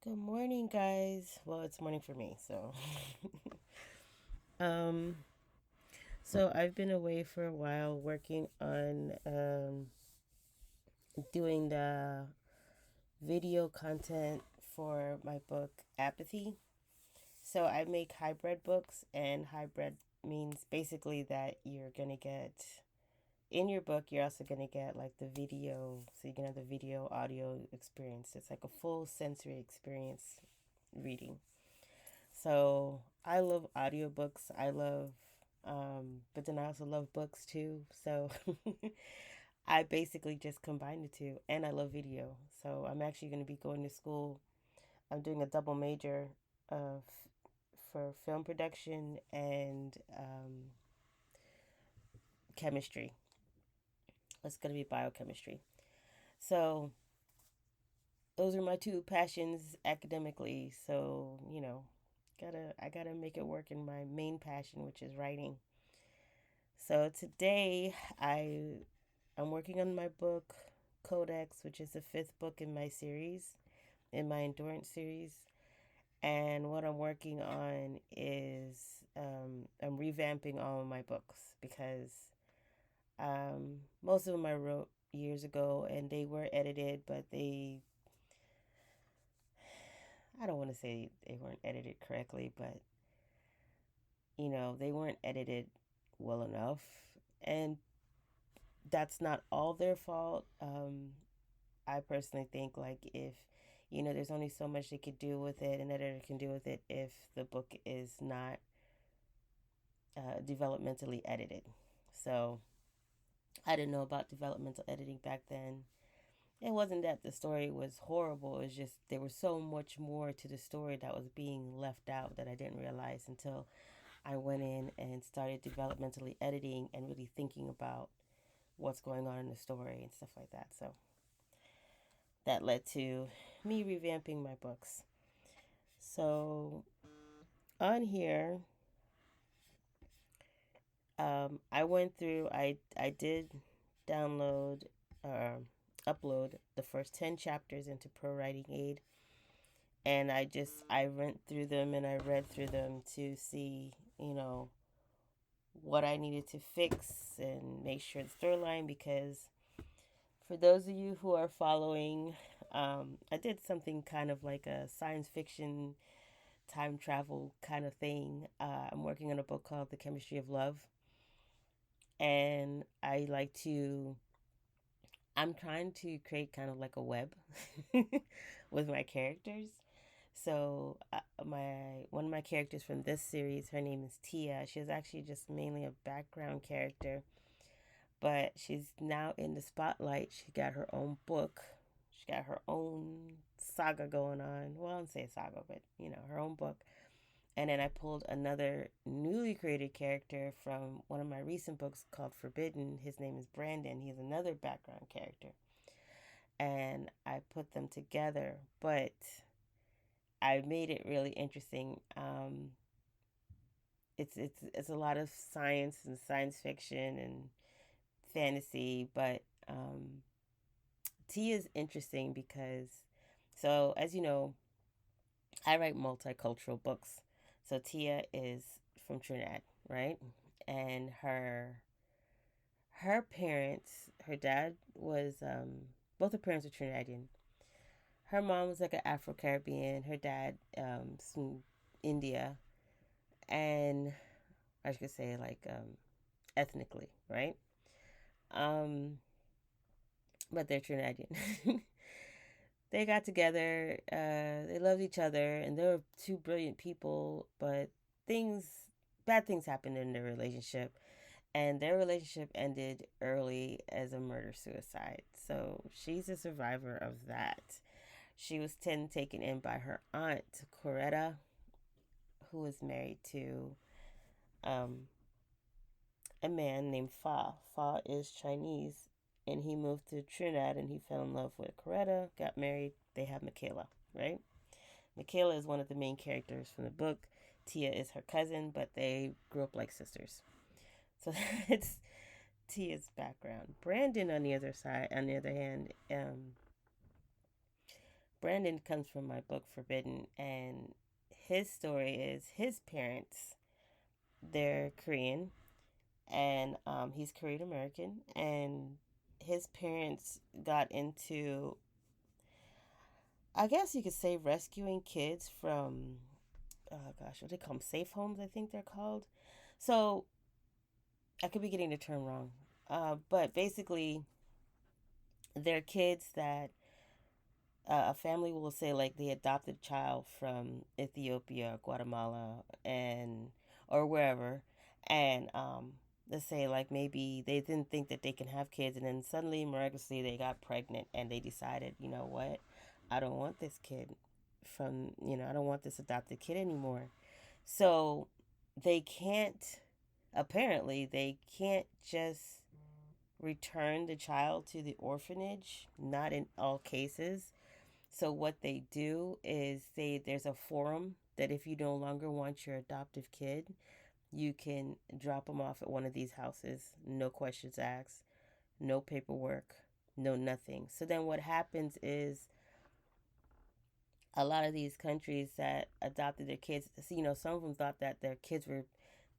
Good morning, guys. Well, it's morning for me, so um I've been away for a while working on doing the video content for my book Apathy. So I make hybrid books, and hybrid means basically that you're going to get in your book, you're also going to get like the video, so you can have the video audio experience. It's like a full sensory experience reading. So I love audiobooks. But then I also love books too. So I basically just combine the two, and I love video. So I'm actually going to be going to school. I'm doing a double major uh, for film production and chemistry. It's going to be biochemistry. So those are my two passions academically. So I gotta make it work in my main passion, which is writing. So today I'm working on my book Codex, which is the fifth book in my series, in my endurance series. And what I'm working on is I'm revamping all of my books because most of them I wrote years ago and they were edited, but I don't want to say they weren't edited correctly, but they weren't edited well enough. And that's not all their fault. I personally think like if there's only so much they could do with it, an editor can do with it if the book is not developmentally edited. So I didn't know about developmental editing back then. It wasn't that the story was horrible. It's just there was so much more to the story that was being left out that I didn't realize until I went in and started developmentally editing and really thinking about what's going on in the story and stuff like that. So that led to me revamping my books. So on here, I went through. I did download or upload the first 10 chapters into ProWritingAid, and I went through them and I read through them to see what I needed to fix and make sure the storyline because for those of you who are following, I did something kind of like a science fiction time travel kind of thing. I'm working on a book called The Chemistry of Love, and I'm trying to create kind of like a web with my characters. So my one of my characters from this series, her name is Tia. She's actually just mainly a background character, but she's now in the spotlight. She got her own book. She got her own saga going on. Well, I don't say saga, but her own book. And then I pulled another newly created character from one of my recent books called Forbidden. His name is Brandon. He's another background character. And I put them together, but I made it really interesting. It's a lot of science and science fiction and fantasy, but T is interesting because, so as you know, I write multicultural books. So Tia is from Trinidad, right? And her parents, her dad was both her parents are Trinidadian. Her mom was like an Afro Caribbean. Her dad from India, and I should say like ethnically, right? Um, but they're Trinidadian. They got together. They loved each other, and they were two brilliant people. But things, bad things happened in their relationship, and their relationship ended early as a murder suicide. So she's a survivor of that. She was taken in by her aunt Coretta, who was married to um, a man named Fa. Fa is Chinese, and he moved to Trinidad and he fell in love with Coretta, got married. They have Michaela, right? Michaela is one of the main characters from the book. Tia is her cousin, but they grew up like sisters. So that's Tia's background. Brandon, on the other hand, Brandon comes from my book Forbidden, and his story is his parents, they're Korean, and he's Korean American, and his parents got into, I guess you could say, rescuing kids from, oh gosh, what do they call them? Safe homes, I think they're called. So I could be getting the term wrong, but basically, they're kids that a family will say like they adopted a child from Ethiopia, Guatemala, and or wherever, and let's say like maybe they didn't think that they can have kids, and then suddenly miraculously they got pregnant, and they decided, you know what, I don't want this kid from, I don't want this adopted kid anymore. So they can't, apparently they can't just return the child to the orphanage, not in all cases. So what they do is there's a forum that if you no longer want your adoptive kid, you can drop them off at one of these houses, no questions asked, no paperwork, no nothing. So then what happens is a lot of these countries that adopted their kids, some of them thought that their kids were,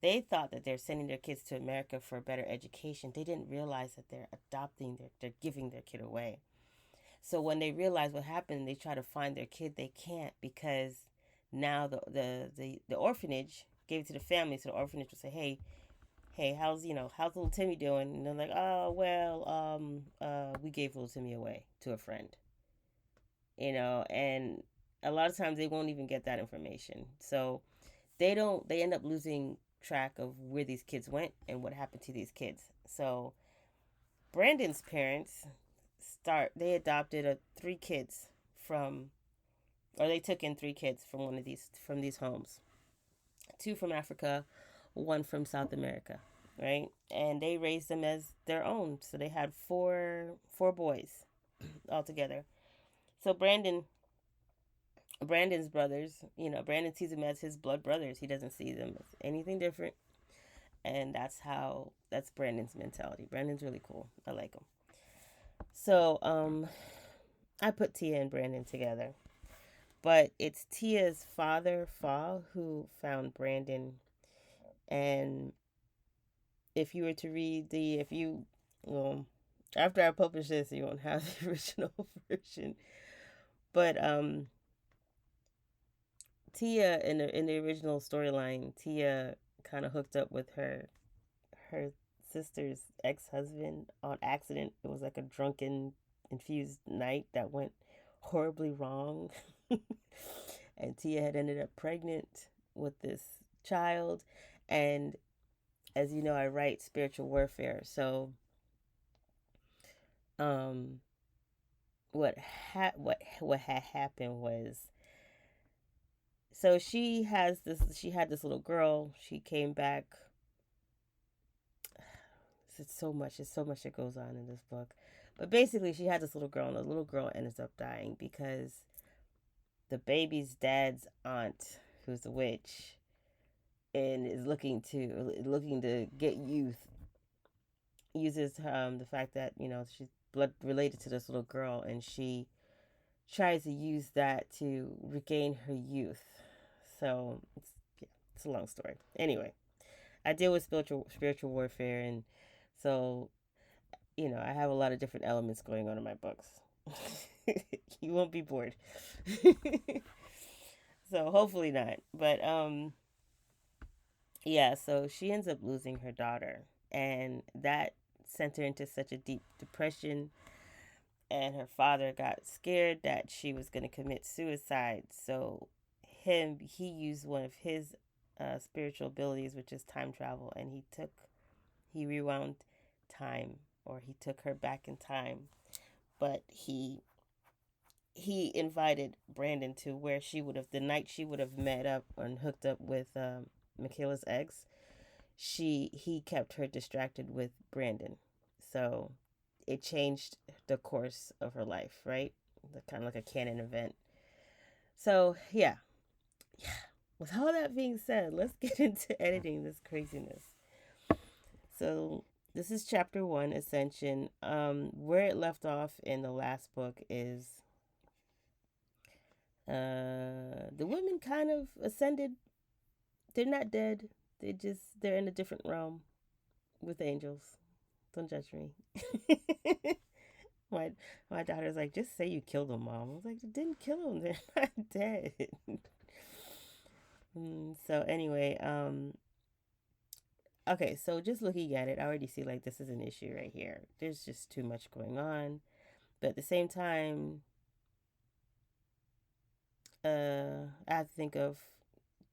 they thought that they're sending their kids to America for a better education. They didn't realize that they're giving their kid away. So when they realize what happened, they try to find their kid. They can't, because now the orphanage gave it to the family. So the orphanage will say, hey, how's little Timmy doing? And they're like, oh well, we gave little Timmy away to a friend. And a lot of times they won't even get that information. So they end up losing track of where these kids went and what happened to these kids. So Brandon's parents they adopted three kids from, or they took in three kids from these homes, two from Africa, one from South America, right? And they raised them as their own. So they had four boys altogether. So Brandon's brothers, Brandon sees them as his blood brothers. He doesn't see them as anything different. And that's Brandon's mentality. Brandon's really cool. I like him. So, I put Tia and Brandon together. But it's Tia's father, Fa, who found Brandon. And if you were to read well, after I publish this, you won't have the original version. But Tia, in the original storyline, Tia kind of hooked up with her sister's ex-husband on accident. It was like a drunken, infused night that went horribly wrong. And Tia had ended up pregnant with this child. And as you know, I write spiritual warfare. So um what had happened was, so she had this little girl. She came back. It's so much that goes on in this book. But basically she had this little girl, and the little girl ends up dying because the baby's dad's aunt, who's a witch and is looking to get youth, uses the fact that she's blood related to this little girl, and she tries to use that to regain her youth. So it's a long story. Anyway, I deal with spiritual warfare, and so I have a lot of different elements going on in my books. You won't be bored. So hopefully not. But yeah, so she ends up losing her daughter, and that sent her into such a deep depression, and her father got scared that she was going to commit suicide. So he used one of his spiritual abilities, which is time travel, and he rewound time, or he took her back in time. But he invited Brandon to where the night she would have met up and hooked up with Michaela's ex. He kept her distracted with Brandon. So it changed the course of her life, right? Kind of like a canon event. So yeah. With all that being said, let's get into editing this craziness. So this is chapter 1, Ascension. Where it left off in the last book is The women kind of ascended. They're not dead. They're in a different realm with angels. Don't judge me. my my daughter's like, just say you killed them, mom. I was like, I didn't kill them. They're not dead. So anyway, okay. So just looking at it, I already see like this is an issue right here. There's just too much going on, but at the same time, I have to think of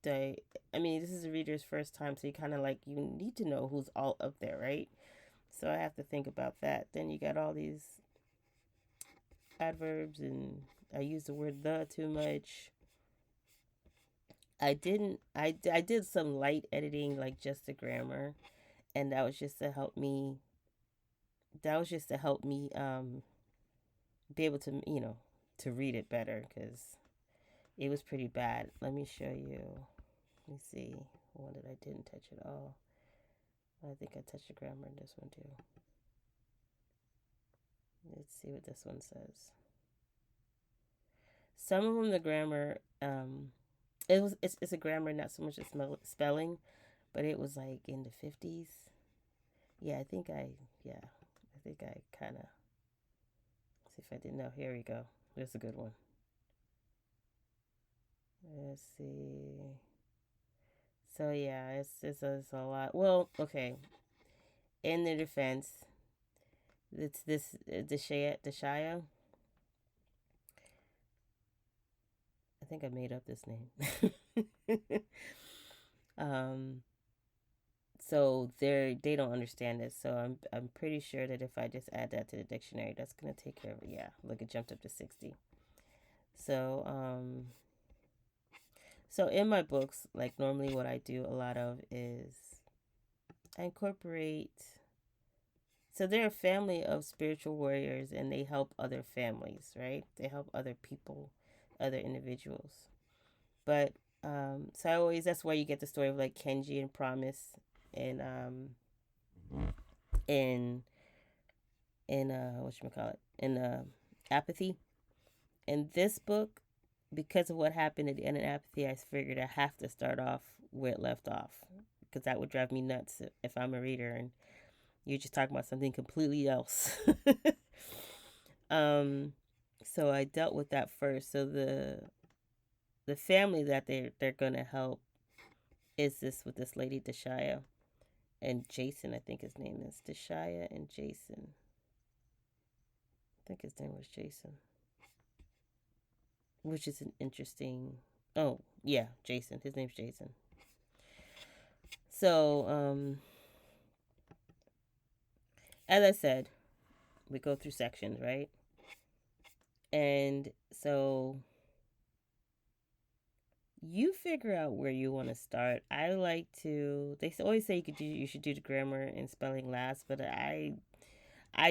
the. I mean, this is a reader's first time, so you kind of like you need to know who's all up there, right? So I have to think about that. Then you got all these adverbs, and I use the word the too much. I didn't. I did some light editing, like just the grammar, and that was just to help me. That was just to help me be able to to read it better because it was pretty bad. Let me show you. Let me see. One that I didn't touch at all. I think I touched the grammar in this one too. Let's see what this one says. Some of them, the grammar, it's a grammar, not so much a spelling, but it was like in the 50s. Yeah, I think I kind of, see if I didn't know. Here we go. There's a good one. Let's see. So yeah, it's a lot. Well, okay. In their defense, it's this Deshaya. I think I made up this name. um, so they don't understand this. So I'm pretty sure that if I just add that to the dictionary, that's gonna take care of it. Yeah, look, it jumped up to 60. So so in my books, like normally what I do a lot of is I incorporate. So they're a family of spiritual warriors, and they help other families, right? They help other people, other individuals. But so I always that's why you get the story of like Kenji and Promise, and in whatchamacallit, in Apathy. In this book, because of what happened at the end of Apathy, I figured I have to start off where it left off because that would drive me nuts if I'm a reader and you're just talking about something completely else. um, so I dealt with that first. So the family that they're gonna help is this with this lady Deshaya and Jason. I think his name is Deshaya and Jason. I think his name was Jason, which is an interesting. Oh yeah, Jason. His name's Jason. So as I said, we go through sections, right? And so you figure out where you want to start. I like to. They always say you should do the grammar and spelling last, but I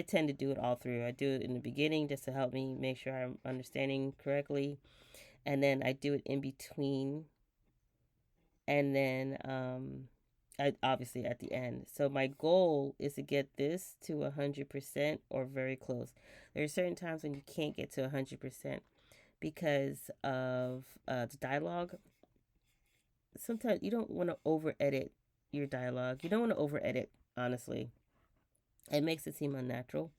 tend to do it all through. I do it in the beginning just to help me make sure I'm understanding correctly, and then I do it in between, and then obviously at the end. So my goal is to get this to 100% or very close. There are certain times when you can't get to 100% because of the dialogue. Sometimes you don't want to over edit your dialogue. You don't want to over edit, honestly. It makes it seem unnatural.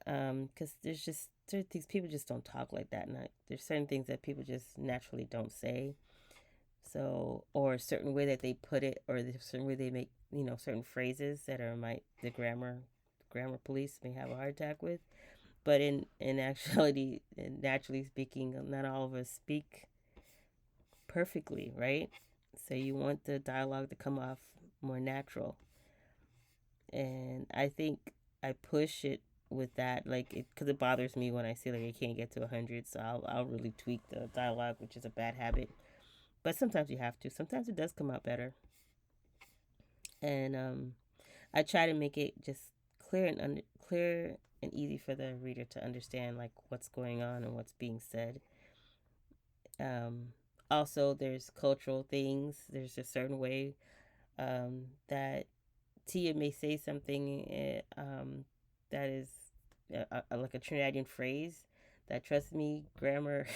Because these people just don't talk like that, and there's certain things that people just naturally don't say. So, or a certain way that they put it, or the certain way they make certain phrases that are the grammar police may have a heart attack with. But in actuality, naturally speaking, not all of us speak perfectly, right? So you want the dialogue to come off more natural. And I think I push it with that, like, because it bothers me when I see like I can't get to 100. So I'll really tweak the dialogue, which is a bad habit. But sometimes you have to. Sometimes it does come out better. And I try to make it just clear and easy for the reader to understand like what's going on and what's being said. Also, there's cultural things. There's a certain way that Tia may say something that is like a Trinidadian phrase that, trust me, grammar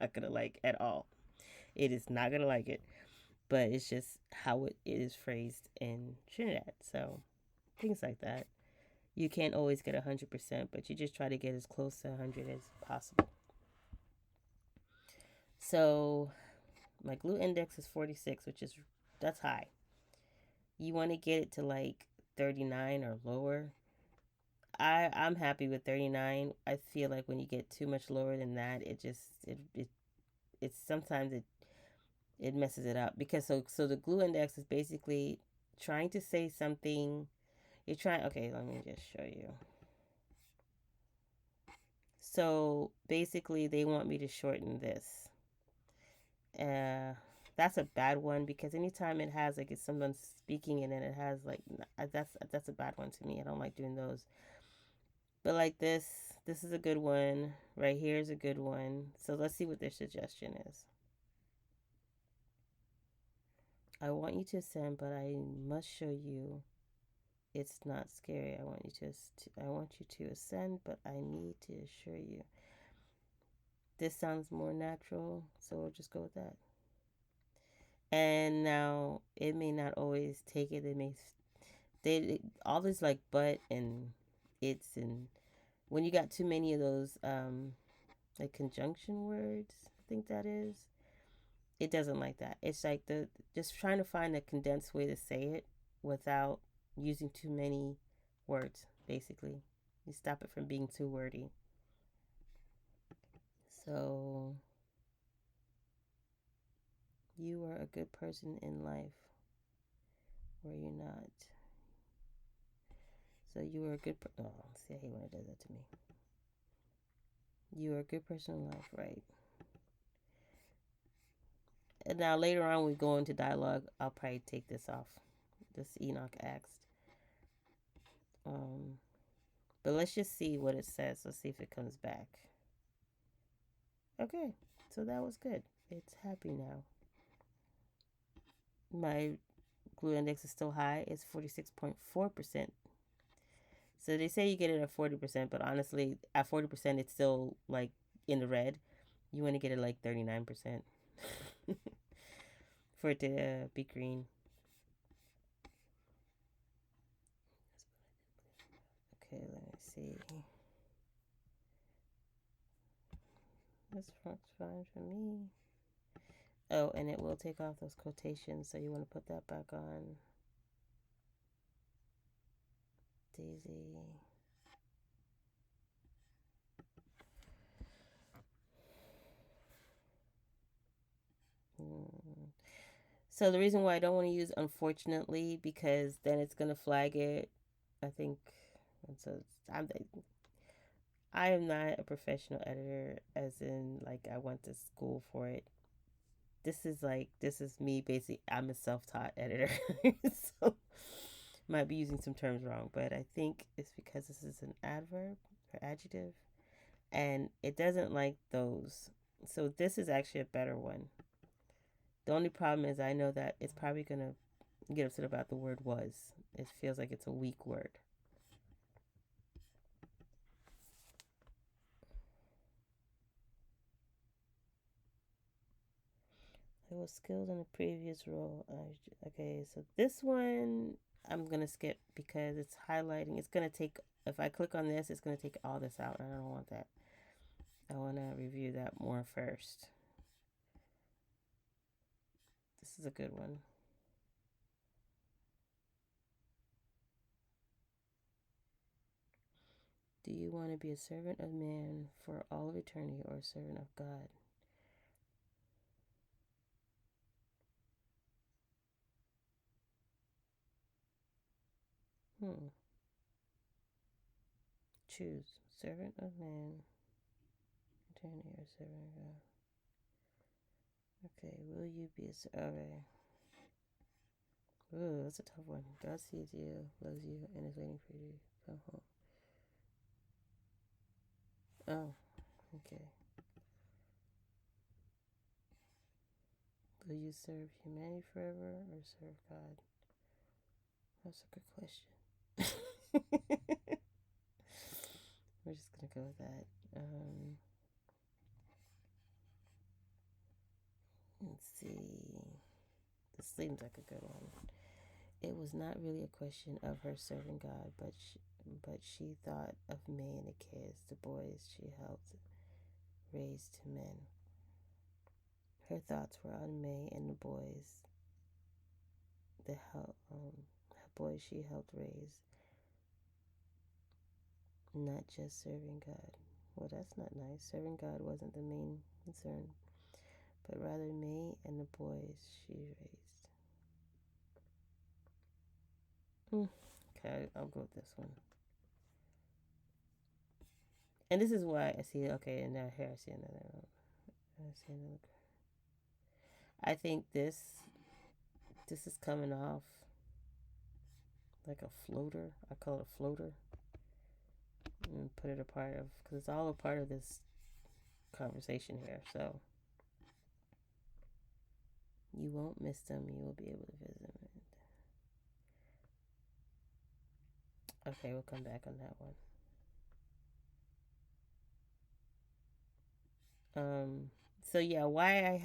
not gonna like at all. It is not gonna like it, but it's just how it is phrased in Trinidad. So things like that. You can't always get 100%, but you just try to get as close to 100 as possible. So my glue index is 46, which is that's high. You want to get it to like 39 or lower. I'm happy with 39. I feel like when you get too much lower than that, it's sometimes it messes it up, because so the glue index is basically trying to say something. You're trying, okay, let me just show you. So basically they want me to shorten this. That's a bad one, because anytime it has like it's someone speaking and then it has like that's a bad one to me. I don't like doing those. But like this is a good one. Right here is a good one. So let's see what their suggestion is. I want you to ascend, but I must show you it's not scary. I want you to ascend, but I need to assure you. This sounds more natural, so we'll just go with that. And now it may not always take it. They all this like but and it's, and when you got too many of those like conjunction words, I think that is, it doesn't like that. It's like the just trying to find a condensed way to say it without using too many words, basically. You stop it from being too wordy. So you are a good person in life, or you're not. So you are a good oh, see, I hate when it does that to me. You are a good person in life, right? And now later on, we go into dialogue. I'll probably take this off. This Enoch asked. But let's just see what it says. Let's see if it comes back. Okay, so that was good. It's happy now. My glue index is still high. It's 46.4%. So they say you get it at 40%, but honestly, at 40%, it's still like in the red. You want to get it like 39% for it to be green. Okay, let me see. This works fine for me. Oh, and it will take off those quotations, so you want to put that back on. Daisy. So the reason why I don't want to use unfortunately, because then it's going to flag it, I think. And so I am not a professional editor, as in like I went to school for it. This is me basically. I'm a self-taught editor. So might be using some terms wrong, but I think it's because this is an adverb or adjective, and it doesn't like those. So this is actually a better one. The only problem is I know that it's probably going to get upset about the word was. It feels like it's a weak word. I was skilled in the previous role. Okay, so this one I'm going to skip because it's highlighting. It's going to take, if I click on this, it's going to take all this out, and I don't want that. I want to review that more first. This is a good one. Do you want to be a servant of man for all of eternity, or a servant of God? Choose servant of man, eternity, or servant of God. Okay, will you be a servant? Okay. Ooh, that's a tough one. God sees you, loves you, and is waiting for you to come home. Oh, okay. Will you serve humanity forever or serve God? That's a good question. We're just gonna go with that. see. This seems like a good one. It was not really a question of her serving God, but she thought of May and the kids, the boys she helped raise to men. Her thoughts were on May and the boys, boys she helped raise, not just serving God. Well, that's not nice. Serving God wasn't the main concern, but rather May and the boys she raised. Okay, I'll go with this one. And this is why I see, okay, and now here I see another one. I think this is coming off like a floater. I call it a floater. And put it a part of, because it's all a part of this conversation here. So you won't miss them. You will be able to visit them. Okay, we'll come back on that one. So yeah, why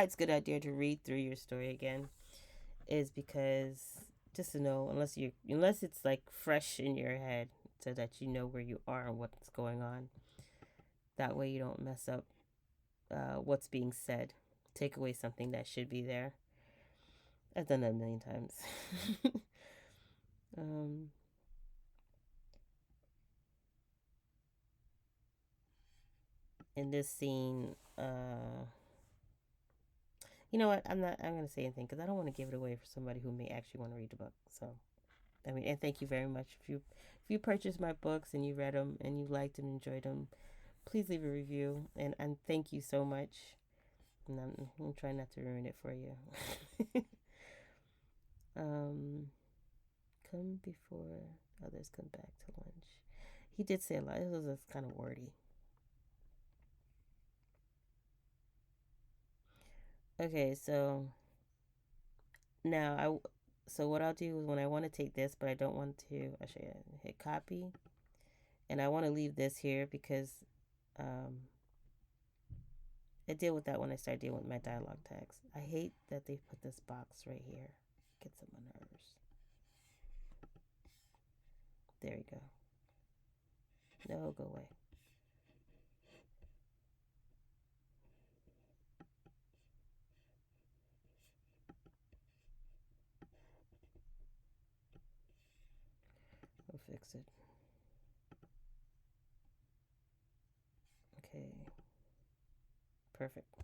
it's a good idea to read through your story again is because just to know, unless it's like fresh in your head, so that you know where you are and what's going on. That way you don't mess up what's being said. Take away something that should be there. I've done that a million times. In this scene, you know what? I'm gonna say anything because I don't want to give it away for somebody who may actually want to read the book. So, I mean, and thank you very much if you purchased my books and you read them and you liked them, enjoyed them. Please leave a review and thank you so much. And I'm trying not to ruin it for you. Come before others come back to lunch. He did say a lot. It was kind of wordy. Okay, so now so what I'll do is when I want to take this, but I don't want to, I should hit copy, and I want to leave this here because I deal with that when I start dealing with my dialogue tags. I hate that they put this box right here. Gets on my nerves. There we go. No, go away. We'll fix it. Okay. Perfect.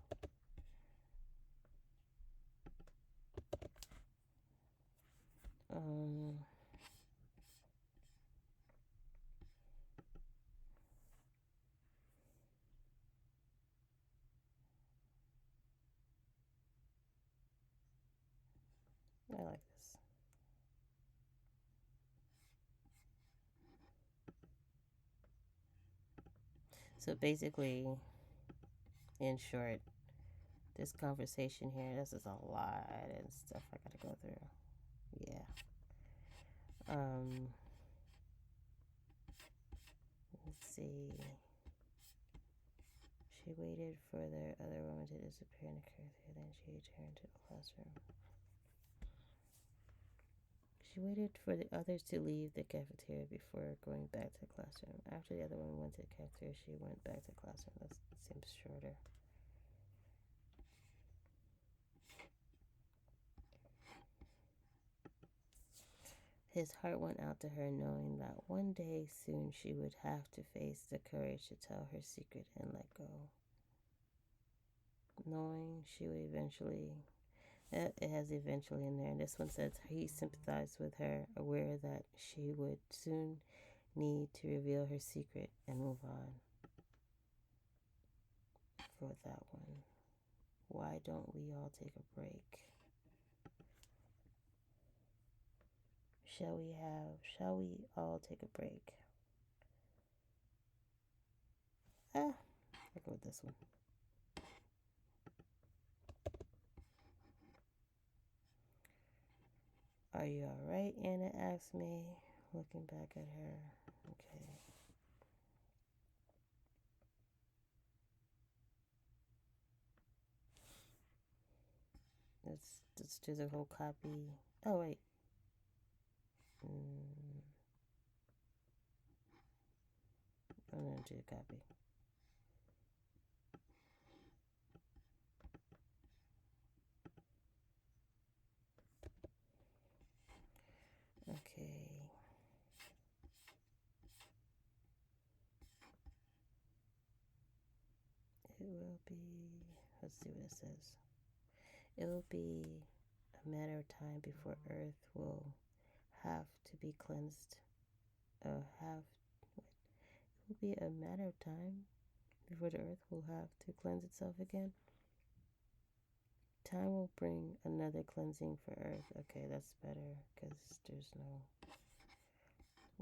I like this. So basically, in short, this conversation here, this is a lot and stuff I gotta go through. Yeah. Let's see. She waited for the other woman to disappear in the cafeteria, then she returned to the classroom. She waited for the others to leave the cafeteria before going back to the classroom. After the other woman went to the cafeteria, she went back to the classroom. That seems shorter. His heart went out to her, knowing that one day soon she would have to face the courage to tell her secret and let go. Knowing she would eventually, it has eventually in there. And this one says he sympathized with her, aware that she would soon need to reveal her secret and move on. For that one, why don't we all take a break? Shall we all take a break? I'll go with this one. Are you alright? Anna asked me, looking back at her. Okay. Let's do the whole copy. Oh wait. I'm gonna do the copy. Okay. It will be, let's see what it says. It will be a matter of time before Earth will have to be cleansed. It will be a matter of time before the Earth will have to cleanse itself again. Time will bring another cleansing for Earth. Okay, that's better because there's no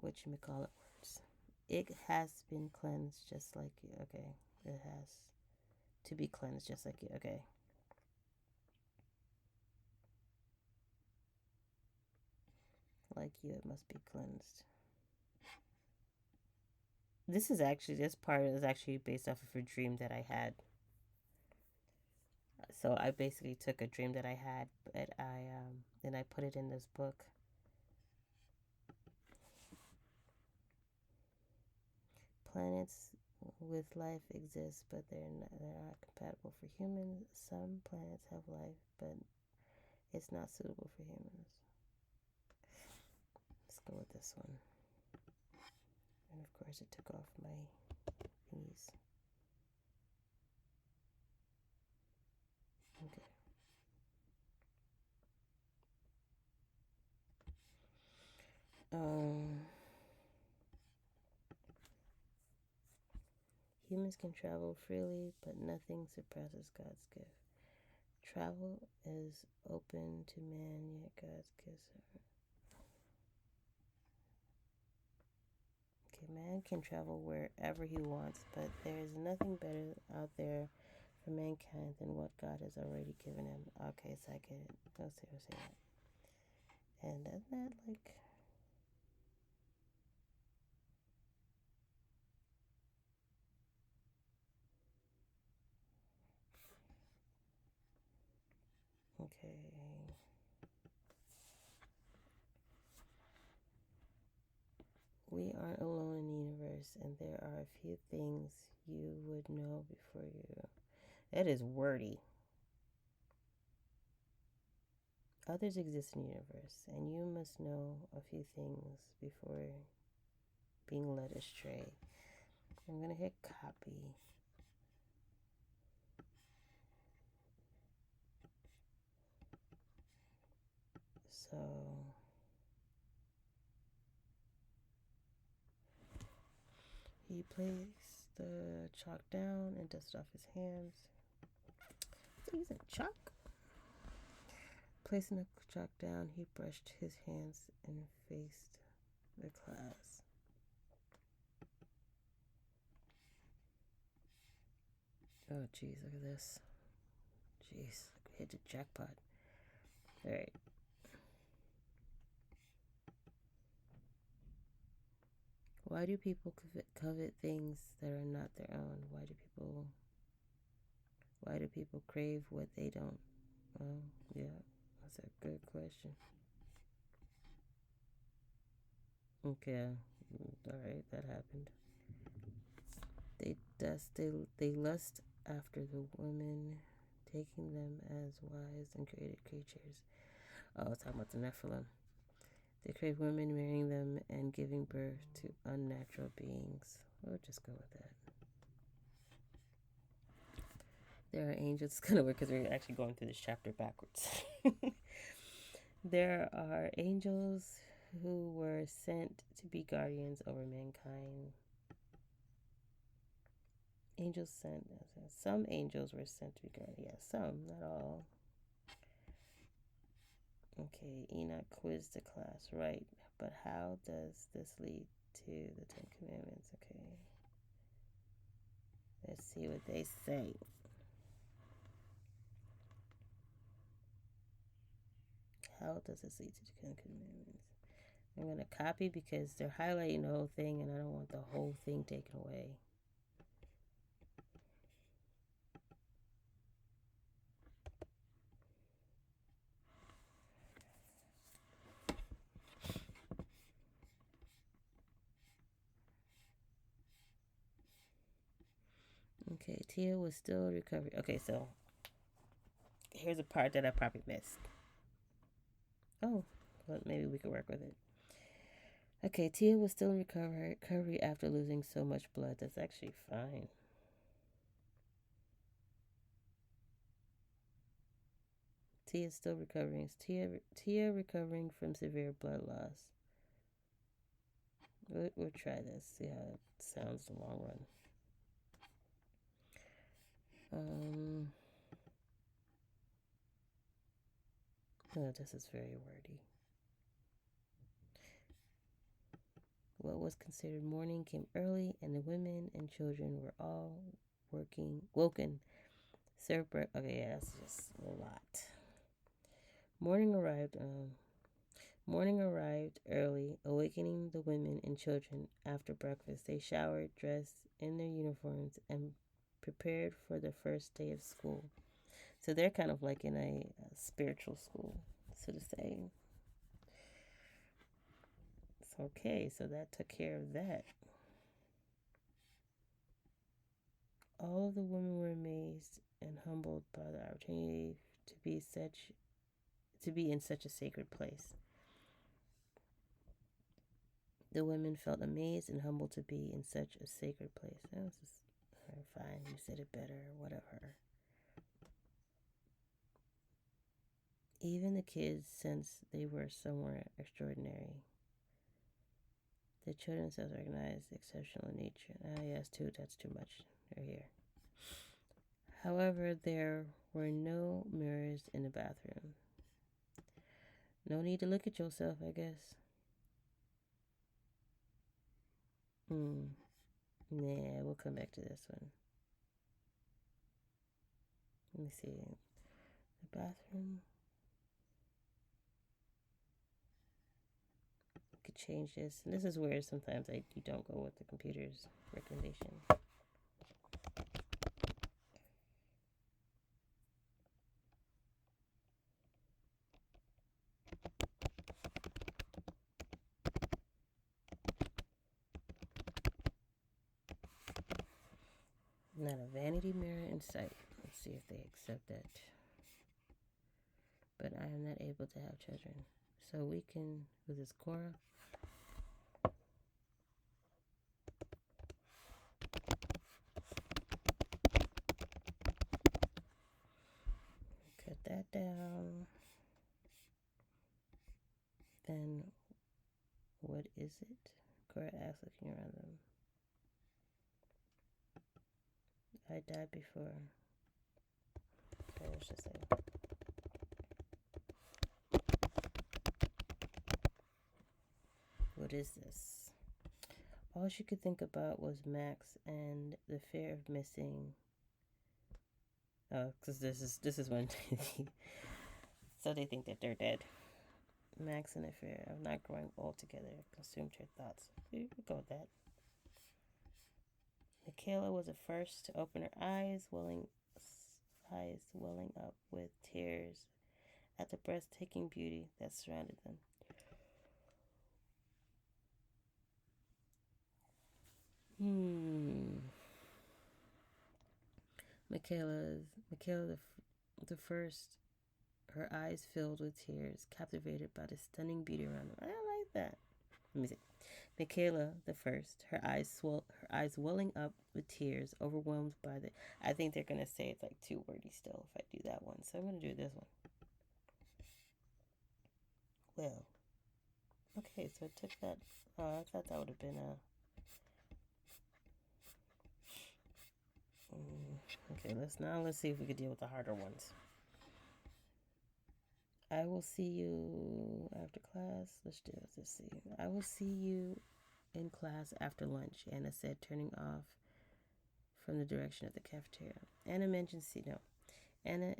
whatchamacallit words. It has been cleansed just like you. Okay, it has to be cleansed just like you. Okay. Like you, it must be cleansed. This part is actually based off of a dream that I had. So I basically took a dream that I had, but then I put it in this book. Planets with life exist, but they're not compatible for humans. Some planets have life, but it's not suitable for humans. Let's go with this one. And of course, it took off my thingies. Okay. Humans can travel freely, but nothing surpasses God's gift. Travel is open to man, yet God's gifts are. Okay, man can travel wherever he wants, but there is nothing better out there for mankind than what God has already given him. Okay, so I get it. Let's see that. And doesn't that like. Okay. We aren't alone in the universe, and there are a few things you would know before you. That is wordy. Others exist in the universe, and you must know a few things before being led astray. I'm going to hit copy. So, he placed the chalk down and dusted off his hands. Is he using chalk? Placing the chalk down, he brushed his hands and faced the class. Oh, jeez, look at this. Jeez, hit the jackpot. All right. Why do people covet things that are not their own? Why do people crave what they don't? Well, yeah, that's a good question. Okay, all right, that happened. They lust after the women, taking them as wise and created creatures. Oh, it's talking about the Nephilim. They crave women, marrying them, and giving birth to unnatural beings. We'll just go with that. There are angels. It's kind of weird because we're actually going through this chapter backwards. There are angels who were sent to be guardians over mankind. Some angels were sent to be guardians. Yeah, some, not all. Okay, Enoch quizzed the class, right? But how does this lead to the Ten Commandments? Okay. Let's see what they say. How does this lead to the Ten Commandments? I'm going to copy because they're highlighting the whole thing and I don't want the whole thing taken away. Okay, Tia was still recovering. Okay, so here's a part that I probably missed. Oh, well, maybe we could work with it. Okay, Tia was still in recovery after losing so much blood. That's actually fine. Tia is still recovering. Tia recovering from severe blood loss. We'll try this. See how it sounds in the long run. Oh, this is very wordy. What was considered morning came early, and the women and children were all woken. Served breakfast. Okay, yeah, that's just a lot. Morning arrived. Morning arrived early, awakening the women and children. After breakfast, they showered, dressed in their uniforms, and prepared for the first day of school. So they're kind of like in a spiritual school, so to say. Okay, so that took care of that. All of the women were amazed and humbled by the opportunity to be in such a sacred place. The women felt amazed and humbled to be in such a sacred place. That was just fine. You said it better, whatever. Even the kids sensed they were somewhere extraordinary. The children themselves recognized exceptional nature. Yes, that's too much. They're here. However, there were no mirrors in the bathroom. No need to look at yourself, I guess. Nah, we'll come back to this one. Let me see. The bathroom. You could change this. And this is where sometimes you don't go with the computer's recommendation. Not a vanity mirror in sight. Let's see if they accept that. But I am not able to have children. So we can, with this Cora. Cut that down. Then, what is it? Cora asks, looking around them. I died before. Okay, let's just say. What is this? All she could think about was Max and the fear of missing. Oh, because this is when. So they think that they're dead. Max and the fear of not growing old together consumed her thoughts. We go with that. Michaela was the first to open her eyes welling up with tears at the breathtaking beauty that surrounded them. Michaela the first, her eyes filled with tears, captivated by the stunning beauty around them. I like that. Let me see. Michaela the first, her eyes welling up with tears, overwhelmed by the. I think they're gonna say it's like too wordy still if I do that one, so I'm gonna do this one. Well, okay, so it took that. I thought that would have been a. Okay, let's see if we could deal with the harder ones. I will see you after class. Let's do it. Let's see. I will see you in class after lunch, Anna said, turning off from the direction of the cafeteria. Anna mentioned Anna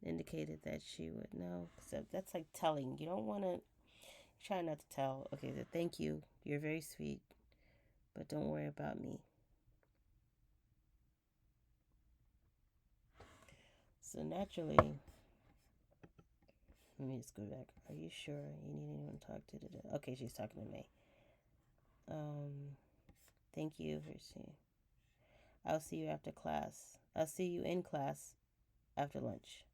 indicated that she would know. So that's like telling. You don't want to try not to tell. Okay, so thank you. You're very sweet, but don't worry about me. So naturally, let me just go back. Are you sure you need anyone to talk to? Okay, she's talking to me. Thank you for seeing. I'll see you after class. I'll see you in class after lunch.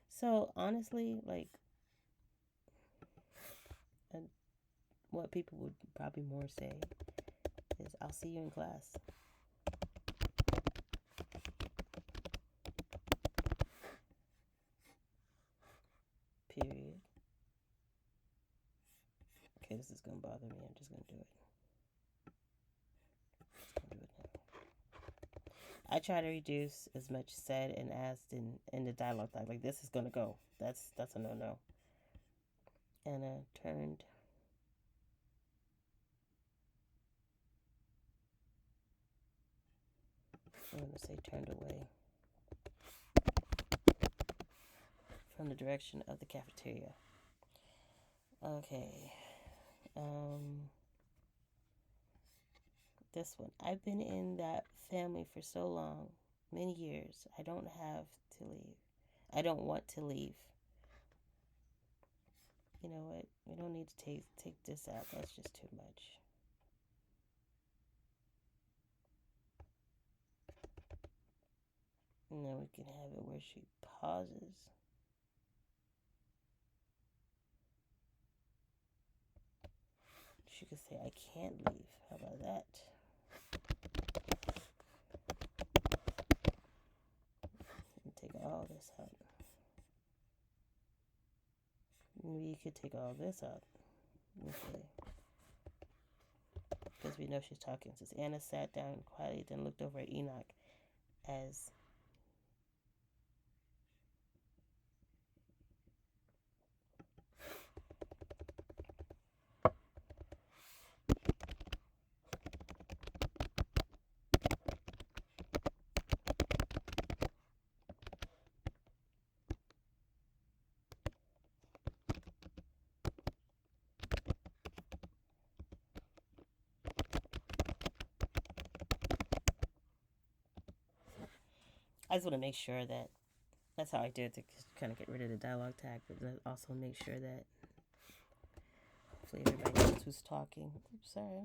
So honestly, like, what people would probably more say is, I'll see you in class. Period. Okay, this is going to bother me. I'm just going to do it. I try to reduce as much said and asked in the dialogue. Like, this is going to go. That's a no-no. Anna turned. I'm going to say turned away from the direction of the cafeteria. Okay. This one. I've been in that family for so long, many years. I don't have to leave. I don't want to leave. You know what? We don't need to take this out. That's just too much. And then we can have it where she pauses. She could say, I can't leave. How about that? And take all this out. Maybe you could take all this out. Okay. Because we know she's talking. Since Anna sat down quietly, then looked over at Enoch as I just want to make sure that that's how I did to kind of get rid of the dialogue tag, but also make sure that hopefully everybody knows who's talking. Oops, sorry.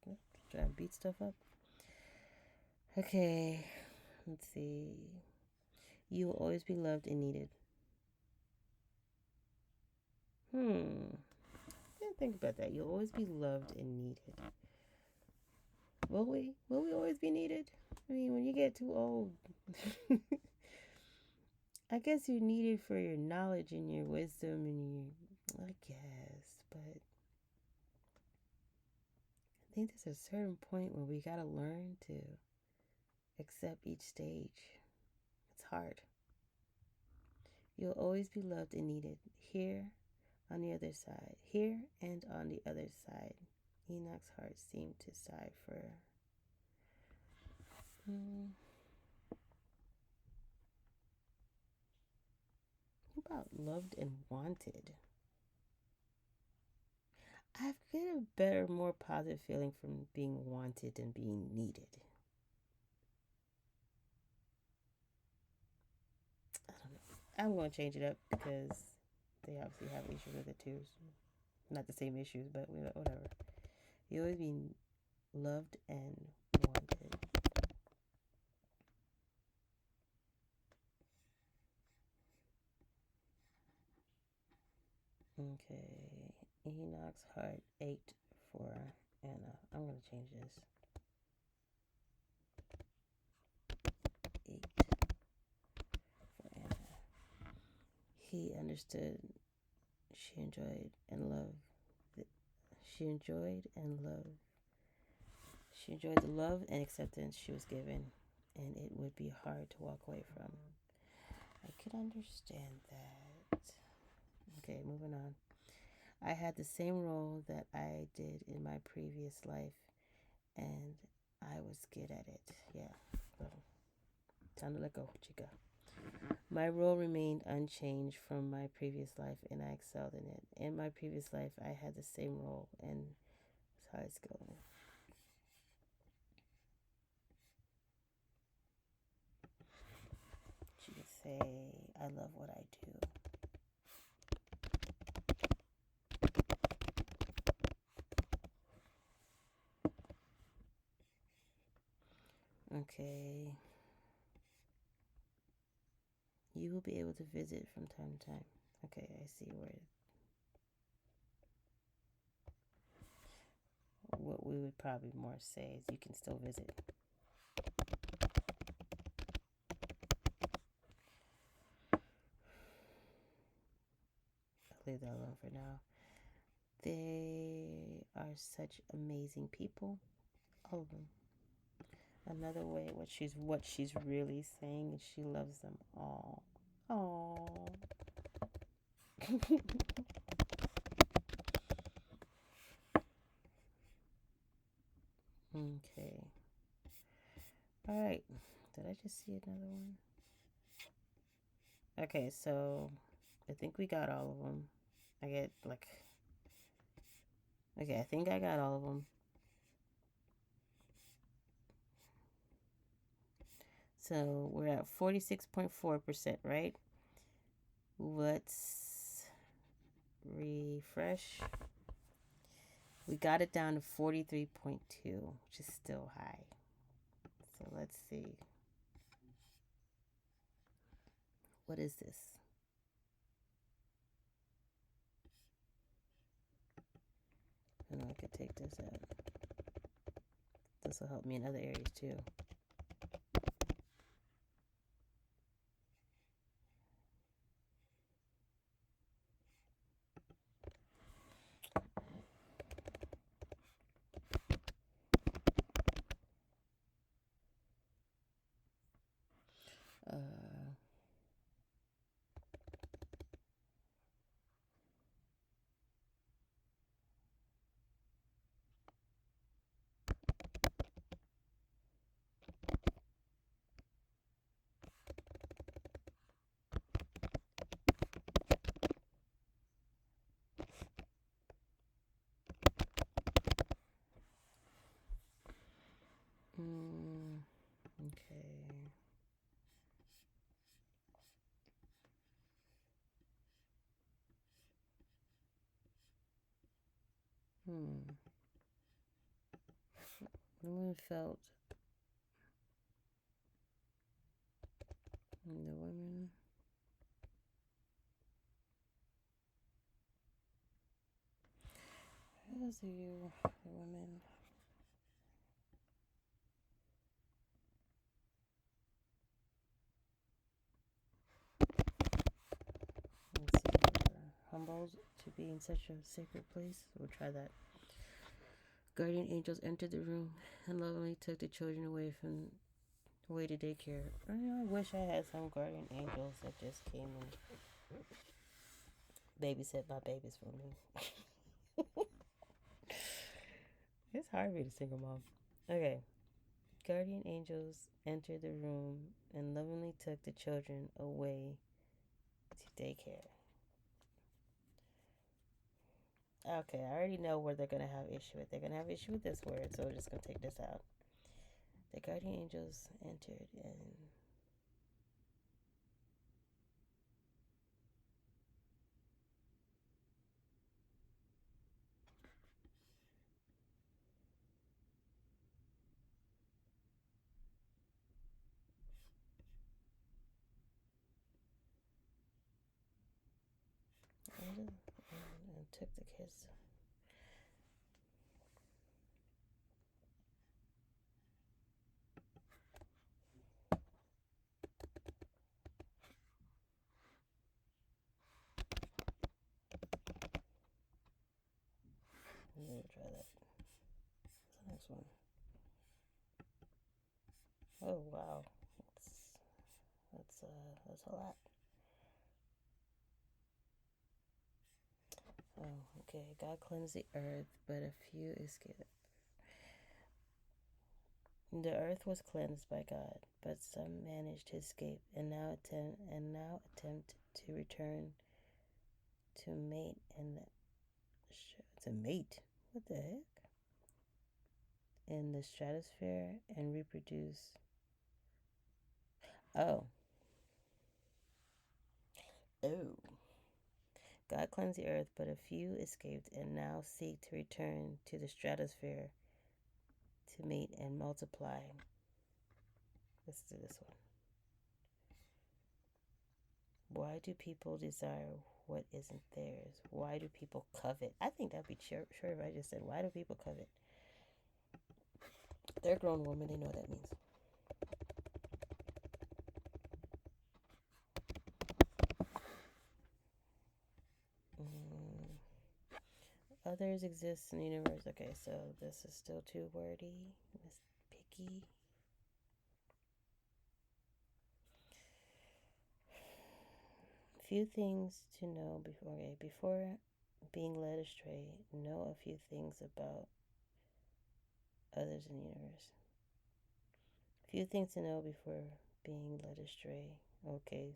I'm trying to beat stuff up. Okay, let's see. You will always be loved and needed. Didn't think about that. You'll always be loved and needed. Will we? Will we always be needed? I mean, when you get too old, I guess you're needed for your knowledge and your wisdom and your, I guess, but I think there's a certain point where we gotta learn to accept each stage. It's hard. You'll always be loved and needed. Here, on the other side. Here and on the other side. Enoch's heart seemed to sigh for... What about loved and wanted? I get a better, more positive feeling from being wanted than being needed. I don't know. I'm going to change it up because they obviously have issues with it too. Not the same issues, but whatever. You always be loved and wanted. Okay. Enoch's heart ached for Anna. I'm going to change this. Ached for Anna. He understood. She enjoyed and loved. She enjoyed the love and acceptance she was given, and it would be hard to walk away from. I could understand that. Okay, moving on. I had the same role that I did in my previous life, and I was good at it. Yeah, well, time to let go, chica. My role remained unchanged from my previous life, and I excelled in it. In my previous life, I had the same role, and that's how it's going. She could say, I love what I do. Okay, you will be able to visit from time to time. Okay, I see what we would probably more say is you can still visit. I'll leave that alone for now. They are such amazing people, all of them. Another way, what she's really saying is she loves them all. Aww. Okay. All right. Did I just see another one? Okay, so I think we got all of them. Okay, I think I got all of them. So we're at 46.4%, right? Let's refresh. We got it down to 43.2, which is still high. So let's see. What is this? I know I could take this out. This will help me in other areas too. Okay. Women felt the women. Those are you, the women. Let's see. Humbled to be in such a sacred place. We'll try that. Guardian angels entered the room and lovingly took the children away to daycare. I wish I had some guardian angels that just came and babysit my babies for me. It's hard being a single mom. Okay. Guardian angels entered the room and lovingly took the children away to daycare. Okay, I already know where they're going to have issue with. They're going to have issue with this word, so we're just going to take this out. The guardian angels entered and took the kids. I'm going to try that. What's the next one? Oh, wow. That's a lot. Oh, okay. God cleansed the earth, but a few escaped. The earth was cleansed by God, but some managed to escape and now attempt to return to mate What the heck? In the stratosphere and reproduce. Oh. God cleansed the earth, but a few escaped and now seek to return to the stratosphere to mate and multiply. Let's do this one. Why do people desire what isn't theirs? Why do people covet? I think that'd be short if I just said, why do people covet? They're a grown woman. They know what that means. Others exist in the universe. Okay, so this is still too wordy. Miss Picky. Few things to know before being led astray. Know a few things about others in the universe. Few things to know before being led astray. Okay,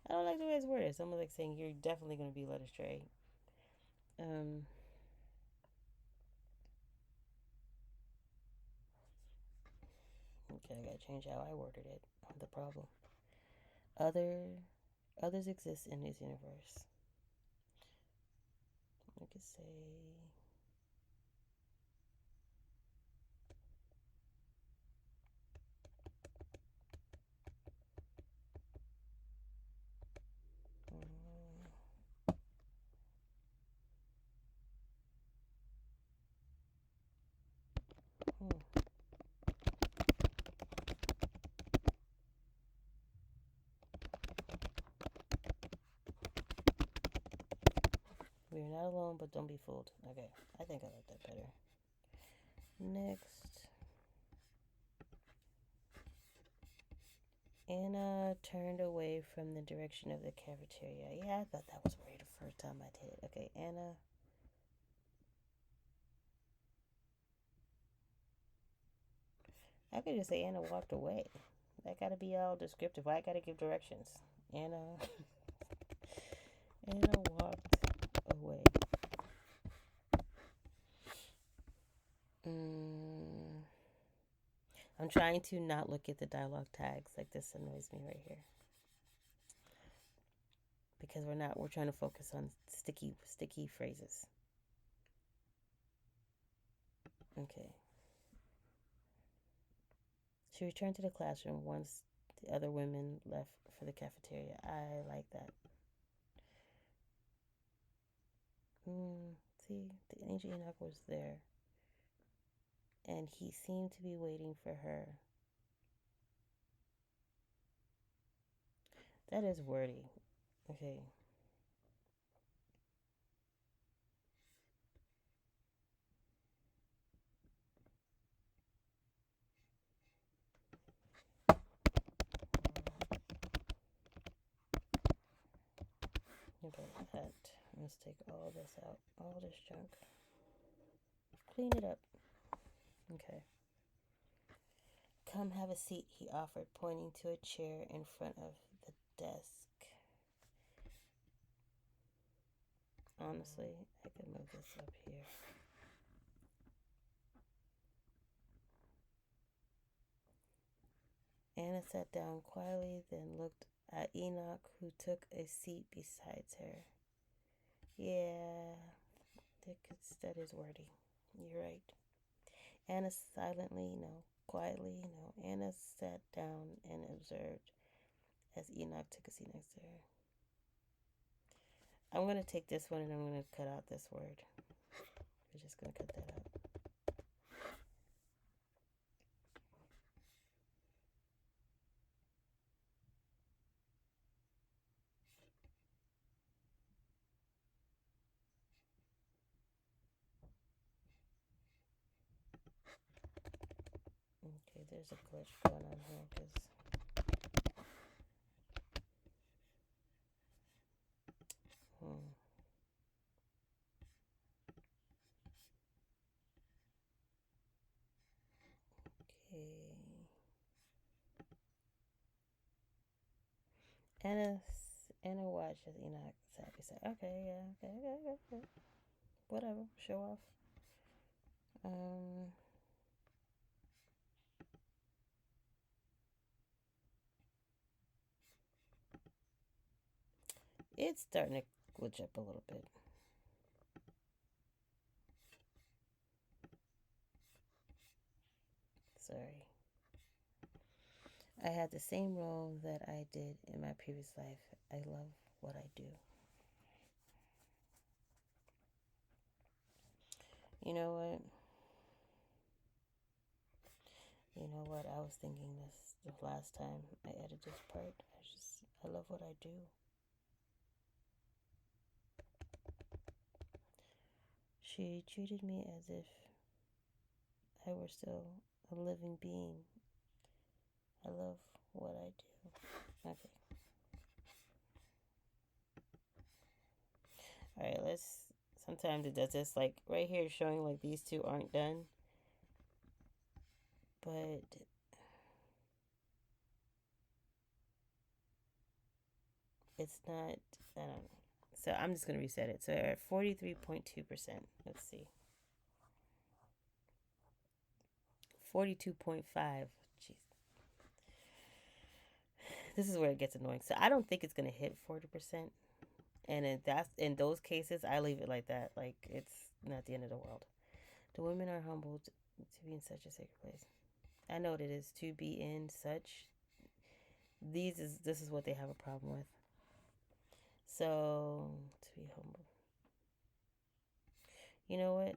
I don't like the way it's worded. Someone like saying you're definitely going to be led astray. Okay, I gotta change how I worded it. The problem. Others exist in this universe. I could say. We're not alone, but don't be fooled. Okay, I think I like that better. Next. Anna turned away from the direction of the cafeteria. Yeah, I thought that was weird the first time I did it. Okay, Anna. I could just say Anna walked away. That gotta be all descriptive. Why I gotta give directions? Anna. Anna walked away. I'm trying to not look at the dialogue tags. Like, this annoys me right here. Because we're trying to focus on sticky phrases. Okay. She returned to the classroom once the other women left for the cafeteria. I like that. See, the ancient Enoch was there. And he seemed to be waiting for her. That is wordy. Okay. Okay, that. Let's take all this out. All this junk. Clean it up. Okay. Come have a seat, he offered, pointing to a chair in front of the desk. Honestly, I could move this up here. Anna sat down quietly, then looked at Enoch, who took a seat beside her. Yeah, that is wordy. You're right. Anna quietly, Anna sat down and observed as Enoch took a seat next to her. I'm going to take this one and I'm going to cut out this word. We're just going to cut that out. Okay, there's a glitch going on here because okay. Anna watched as Enoch sat beside. Okay, yeah, okay. Whatever, show off. It's starting to glitch up a little bit. Sorry. I had the same role that I did in my previous life. I love what I do. You know what? I was thinking this the last time I edited this part. I love what I do. She treated me as if I were still a living being. I love what I do. Okay. Alright, sometimes it does this, like, right here showing, like, these two aren't done. But it's not, I don't know. So I'm just going to reset it. So at 43.2%, let's see. 42.5. Jeez. This is where it gets annoying. So I don't think it's going to hit 40%. And in those cases, I leave it like that. Like, it's not the end of the world. The women are humbled to be in such a sacred place. I know what it is to be in such. This is what they have a problem with. So, to be humble. You know what?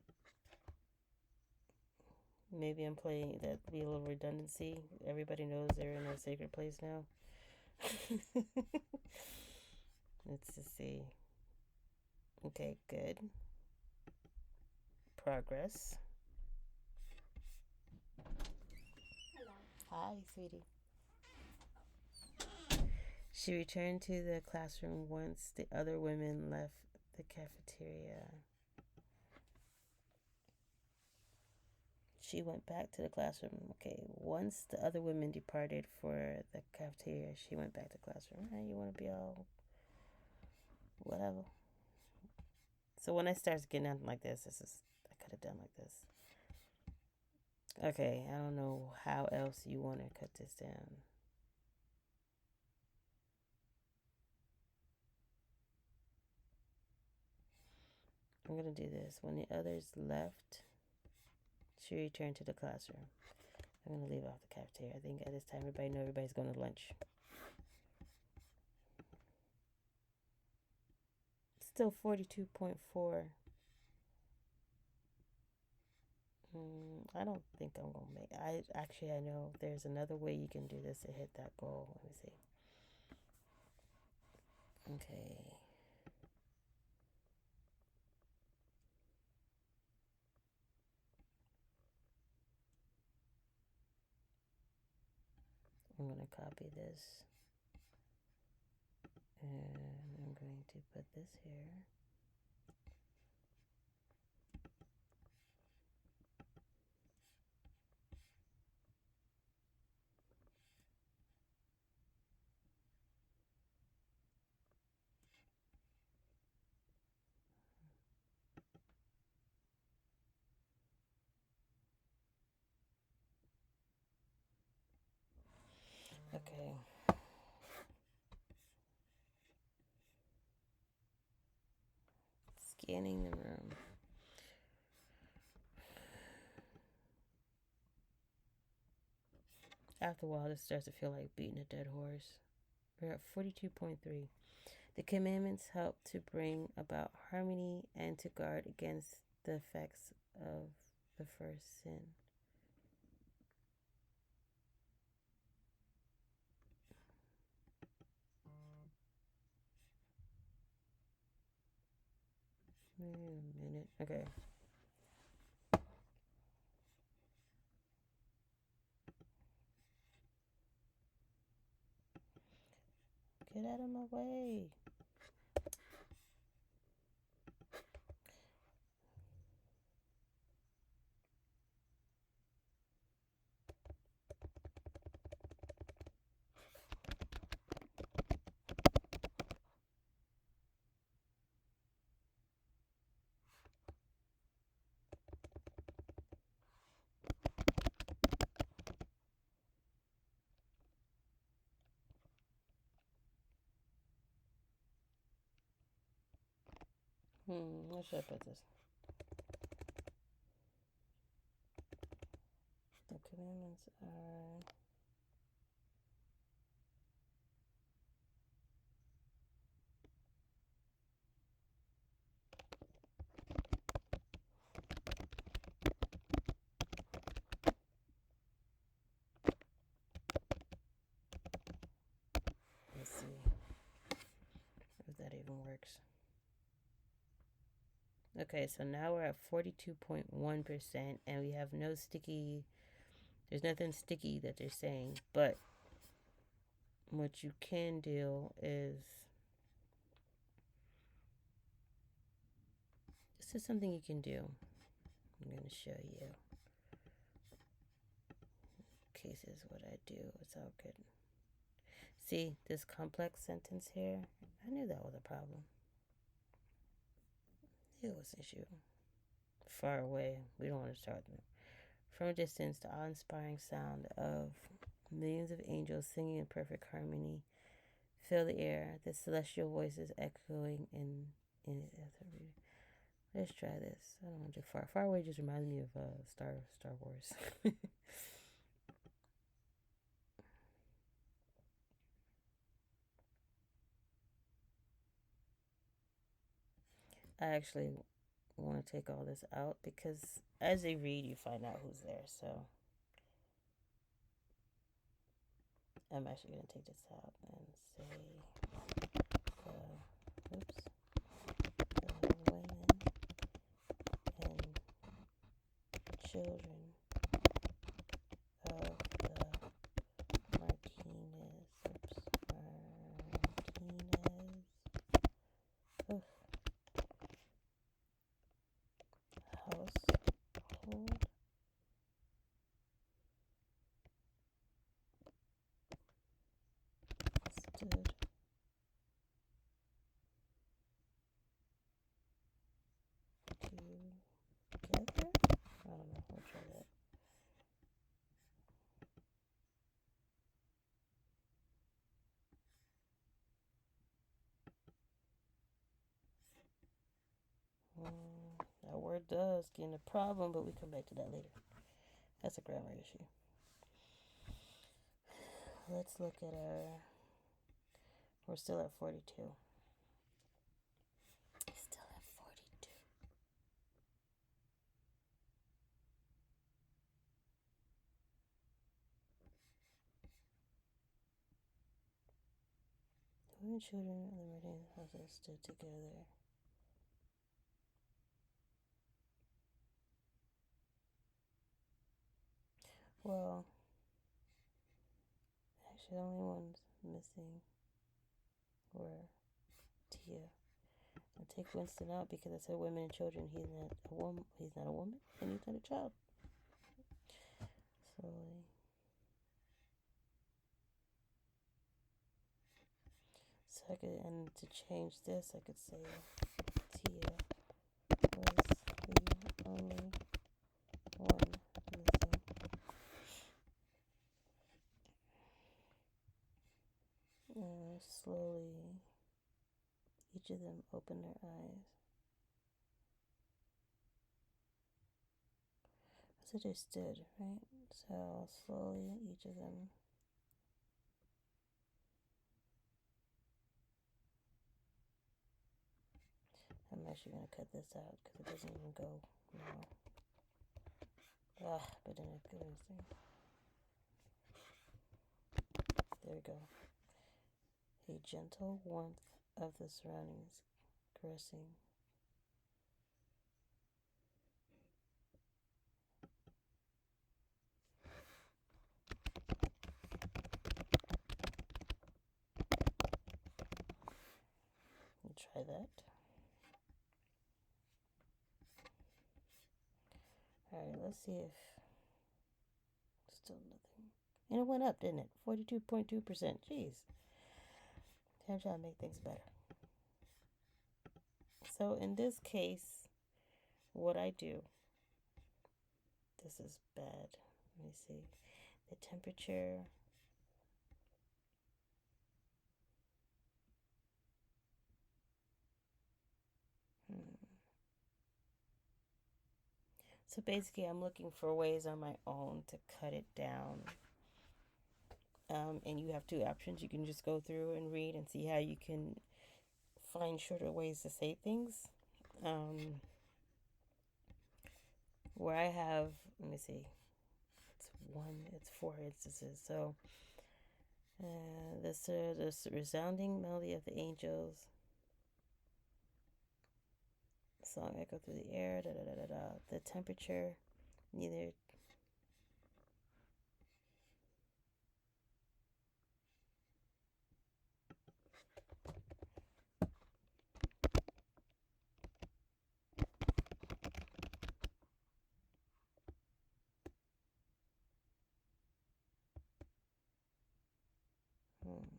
Maybe I'm playing that to be a little redundancy. Everybody knows they're in a sacred place now. Let's just see. Okay, good. Progress. Hello. Hi, sweetie. She returned to the classroom once the other women left the cafeteria. She went back to the classroom. Okay, once the other women departed for the cafeteria, she went back to the classroom. Hey, you want to be all whatever. So when I start getting out like this, I could have done like this. Okay, I don't know how else you want to cut this down. I'm going to do this. When the others left, she returned to the classroom. I'm going to leave off the cafeteria. I think at this time, everybody's going to lunch. Still 42.4. I don't think I'm going to make I know there's another way you can do this to hit that goal. Let me see. Okay. I'm going to copy this. And I'm going to put this here. Okay. Scanning the room. After a while, this starts to feel like beating a dead horse. We're at 42.3. The commandments help to bring about harmony and to guard against the effects of the first sin. Wait a minute. Okay. Get out of my way. Where should I put this? The commandments are works. Okay, so now we're at 42.1%, and we have no sticky. There's nothing sticky that they're saying, but what you can do is, this is something you can do. I'm going to show you. Cases, what I do, it's all good. See this complex sentence here? I knew that was a problem. It was an issue. Far away, we don't want to start them. From a distance, the awe-inspiring sound of millions of angels singing in perfect harmony fill the air, the celestial voices echoing in it. Let's try this. I don't want to do far. Far away just reminds me of Star Wars. I actually want to take all this out because as they read, you find out who's there. So I'm actually going to take this out and say the women and children of the Martinez household stood together. I don't know. We'll try that. That word does get a problem, but we come back to that later. That's a grammar issue. Let's look at our. We're still at 42. Still at 42. The women and children of the Martinez household stood together. Well, actually, the only ones missing were Tia. I'll take Winston out because I said women and children. He's not a woman. He's not a woman, and he's not a child. Slowly. So I could, and to change this, I could say Tia was the only one missing. Slowly, each of them opened their eyes. So they stood, right? So slowly, each of them. I'm actually going to cut this out because it doesn't even go now. But then it goes there. There we go. A gentle warmth of the surroundings, caressing. We'll try that. Alright, let's see if still nothing. And it went up, didn't it? 42.2%. Jeez. I'm trying to make things better. So in this case, what I do, this is bad. Let me see. The temperature. So basically, I'm looking for ways on my own to cut it down. And you have two options. You can just go through and read and see how you can find shorter ways to say things. Where I have, let me see, it's 4 instances. So this resounding melody of the angels Song echo through the air. Da da da da da. The temperature. Neither. Hmm.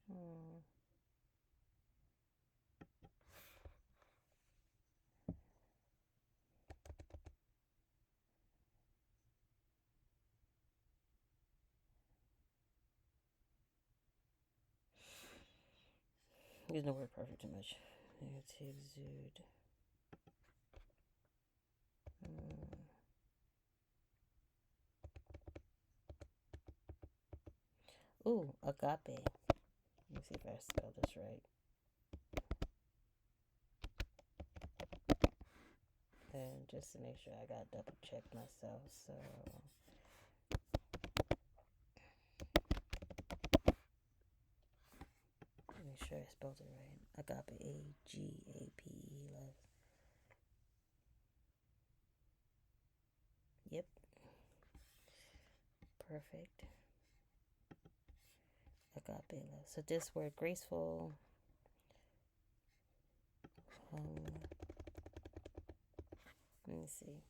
Hmm. Using the word perfect too much. To exude. Hmm. Ooh, agape. Let me see if I spelled this right. And just to make sure, I gotta double check myself. So make sure I spelled it right. Agape, AGAPE, love. Yep, perfect. Agape love. So this word graceful. Let me see.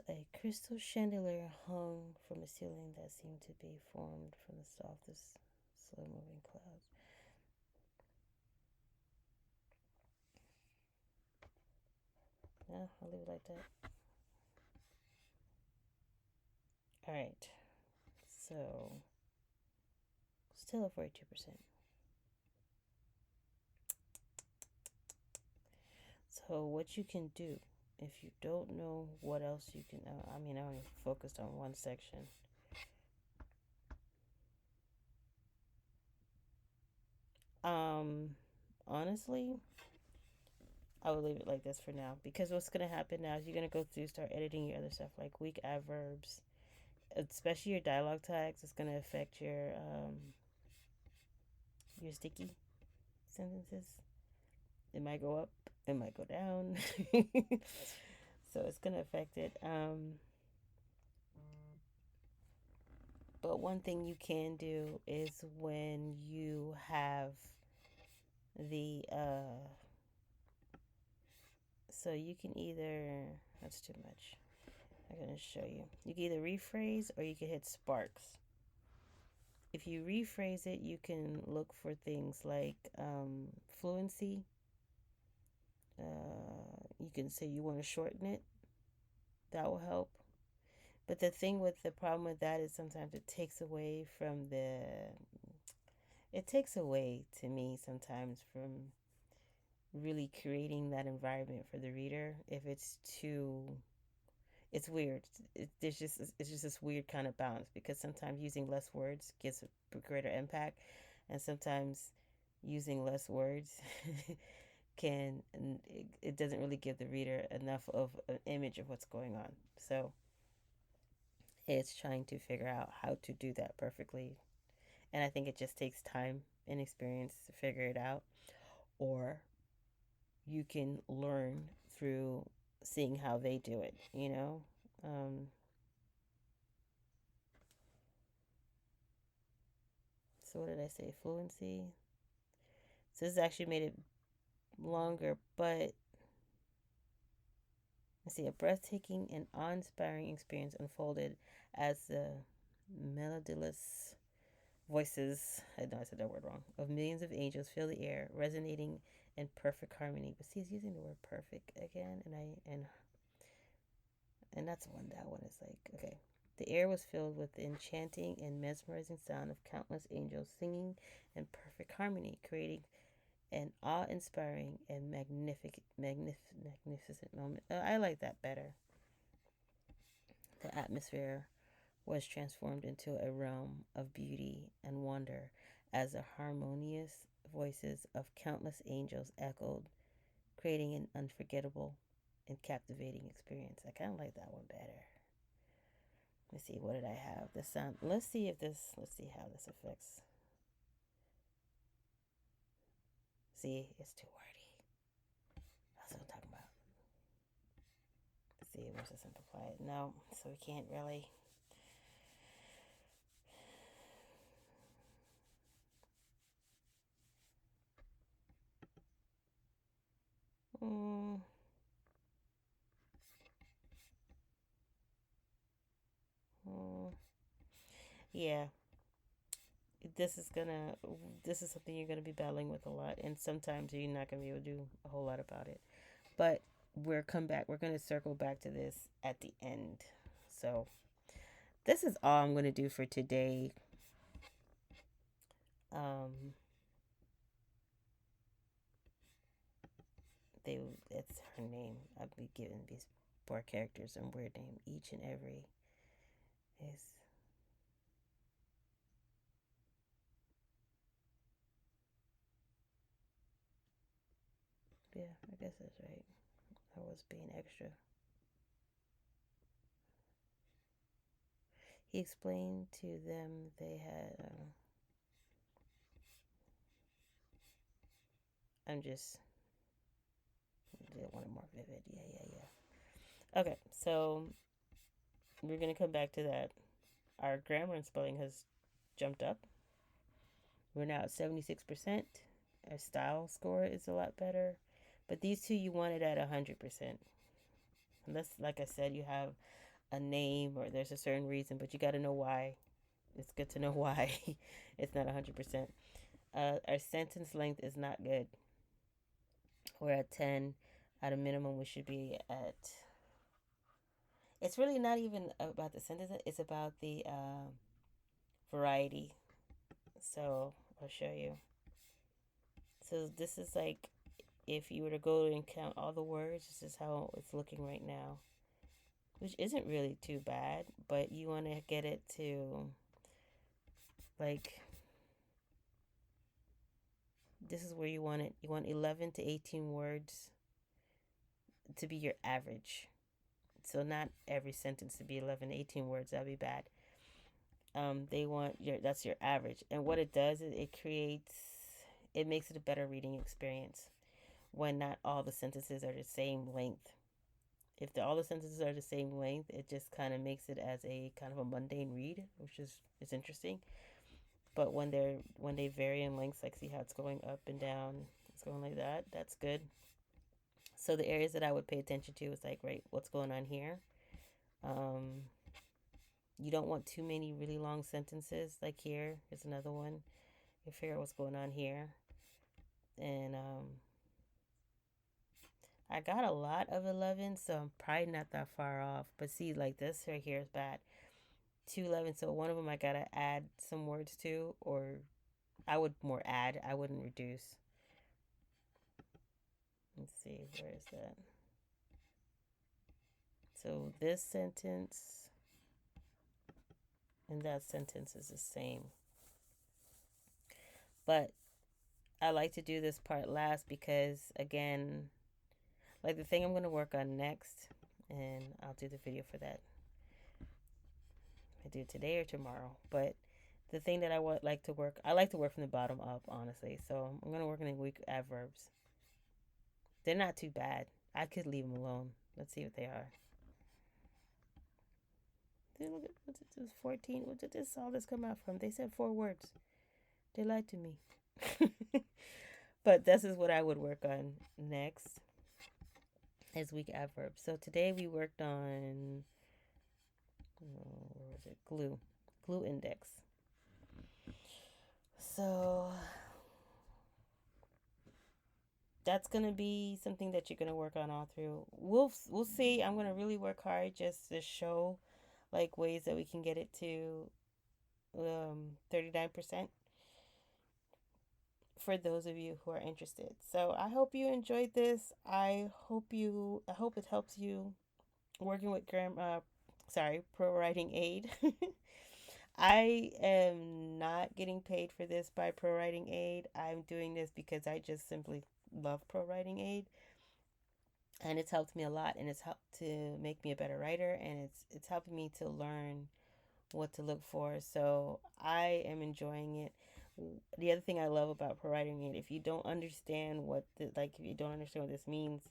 A crystal chandelier hung from a ceiling that seemed to be formed from the softest, slow-moving clouds. Yeah, I'll leave it like that. All right. So, still at 42%. So, what you can do if you don't know what else you can, I only focused on one section. Honestly, I would leave it like this for now because what's gonna happen now is you're gonna go through, start editing your other stuff like weak adverbs, especially your dialogue tags. It's gonna affect your sticky sentences. It might go up, it might go down. So it's gonna affect it. But one thing you can do is when you have the so you can either, that's too much. I'm gonna show you. You can either rephrase or you can hit sparks. If you rephrase it, you can look for things like fluency. You can say you want to shorten it. That will help. But the thing with the problem with that is sometimes it takes away from it takes away to me sometimes from really creating that environment for the reader if it's too, it's weird. It's just this weird kind of balance because sometimes using less words gives a greater impact, and sometimes using less words can, it doesn't really give the reader enough of an image of what's going on. So it's trying to figure out how to do that perfectly, and I think it just takes time and experience to figure it out, or you can learn through seeing how they do it, you know. So what did I say? Fluency. So this actually made it longer, but See, a breathtaking and awe-inspiring experience unfolded as the melodious voices, I know I said that word wrong, of millions of angels fill the air, resonating in perfect harmony. But see, it's using the word perfect again, and that's one that one is like, okay. The air was filled with the enchanting and mesmerizing sound of countless angels singing in perfect harmony, creating an awe-inspiring and magnificent moment. I like that better. The atmosphere was transformed into a realm of beauty and wonder as the harmonious voices of countless angels echoed, creating an unforgettable and captivating experience. I kind of like that one better. Let's see, what did I have? The sound. Let's see how this affects. See, it's too wordy. That's what I'm talking about. Let's see, where's the simplify it? No, so we can't really. Mm, mm, yeah, this is gonna this is something you're gonna be battling with a lot, and sometimes you're not gonna be able to do a whole lot about it. But we're gonna circle back to this at the end. So this is all I'm gonna do for today. Um, it's her name. I'll be giving these four characters a weird name. Each and every is yeah. I guess that's right. I was being extra. He explained to them they had. I'm just want it more vivid. Yeah. Okay, so we're gonna come back to that. Our grammar and spelling has jumped up. We're now at 76%. Our style score is a lot better. But these two you want it at 100%. Unless, like I said, you have a name or there's a certain reason, but you got to know why. It's good to know why it's not 100%. Our sentence length is not good. We're at 10. At a minimum, we should be at. It's really not even about the sentence, it's about the variety. So I'll show you. So this is like if you were to go and count all the words, this is how it's looking right now, which isn't really too bad, but you want to get it to like this is where you want it. You want 11 to 18 words to be your average. So not every sentence to be 11 to 18 words. That'd be bad. They want that's your average. And what it does is it makes it a better reading experience when not all the sentences are the same length. If all the sentences are the same length, it just kind of makes it as a kind of a mundane read, which is interesting. But when they vary in lengths, like see how it's going up and down, it's going like that. That's good. So the areas that I would pay attention to is like, right, what's going on here? Um, you don't want too many really long sentences. Like here is another one. You figure out what's going on here, and I got a lot of 11, so I'm probably not that far off. But see, like this right here is bad. 211, so one of them I gotta add some words to, or I would more add. I wouldn't reduce. Let's see, where is that? So this sentence and that sentence is the same. But I like to do this part last because, again, like the thing I'm going to work on next, and I'll do the video for that. I do it today or tomorrow. But the thing that I would like to work, I like to work from the bottom up, honestly. So I'm going to work on the weak adverbs. They're not too bad. I could leave them alone. Let's see what they are. Look at what's this 14. What did this all this come out from? They said 4 words. They lied to me. But this is what I would work on next. as weak adverbs. So today we worked on, where was it? Glue index. So that's gonna be something that you're gonna work on all through. We'll see. I'm gonna really work hard just to show like ways that we can get it to 39% for those of you who are interested. So I hope you enjoyed this. I hope it helps you working with ProWritingAid. I am not getting paid for this by ProWritingAid. I'm doing this because I just simply love ProWritingAid, and it's helped me a lot, and it's helped to make me a better writer, and it's helping me to learn what to look for. So I am enjoying it. The other thing I love about ProWritingAid, if you don't understand if you don't understand what this means,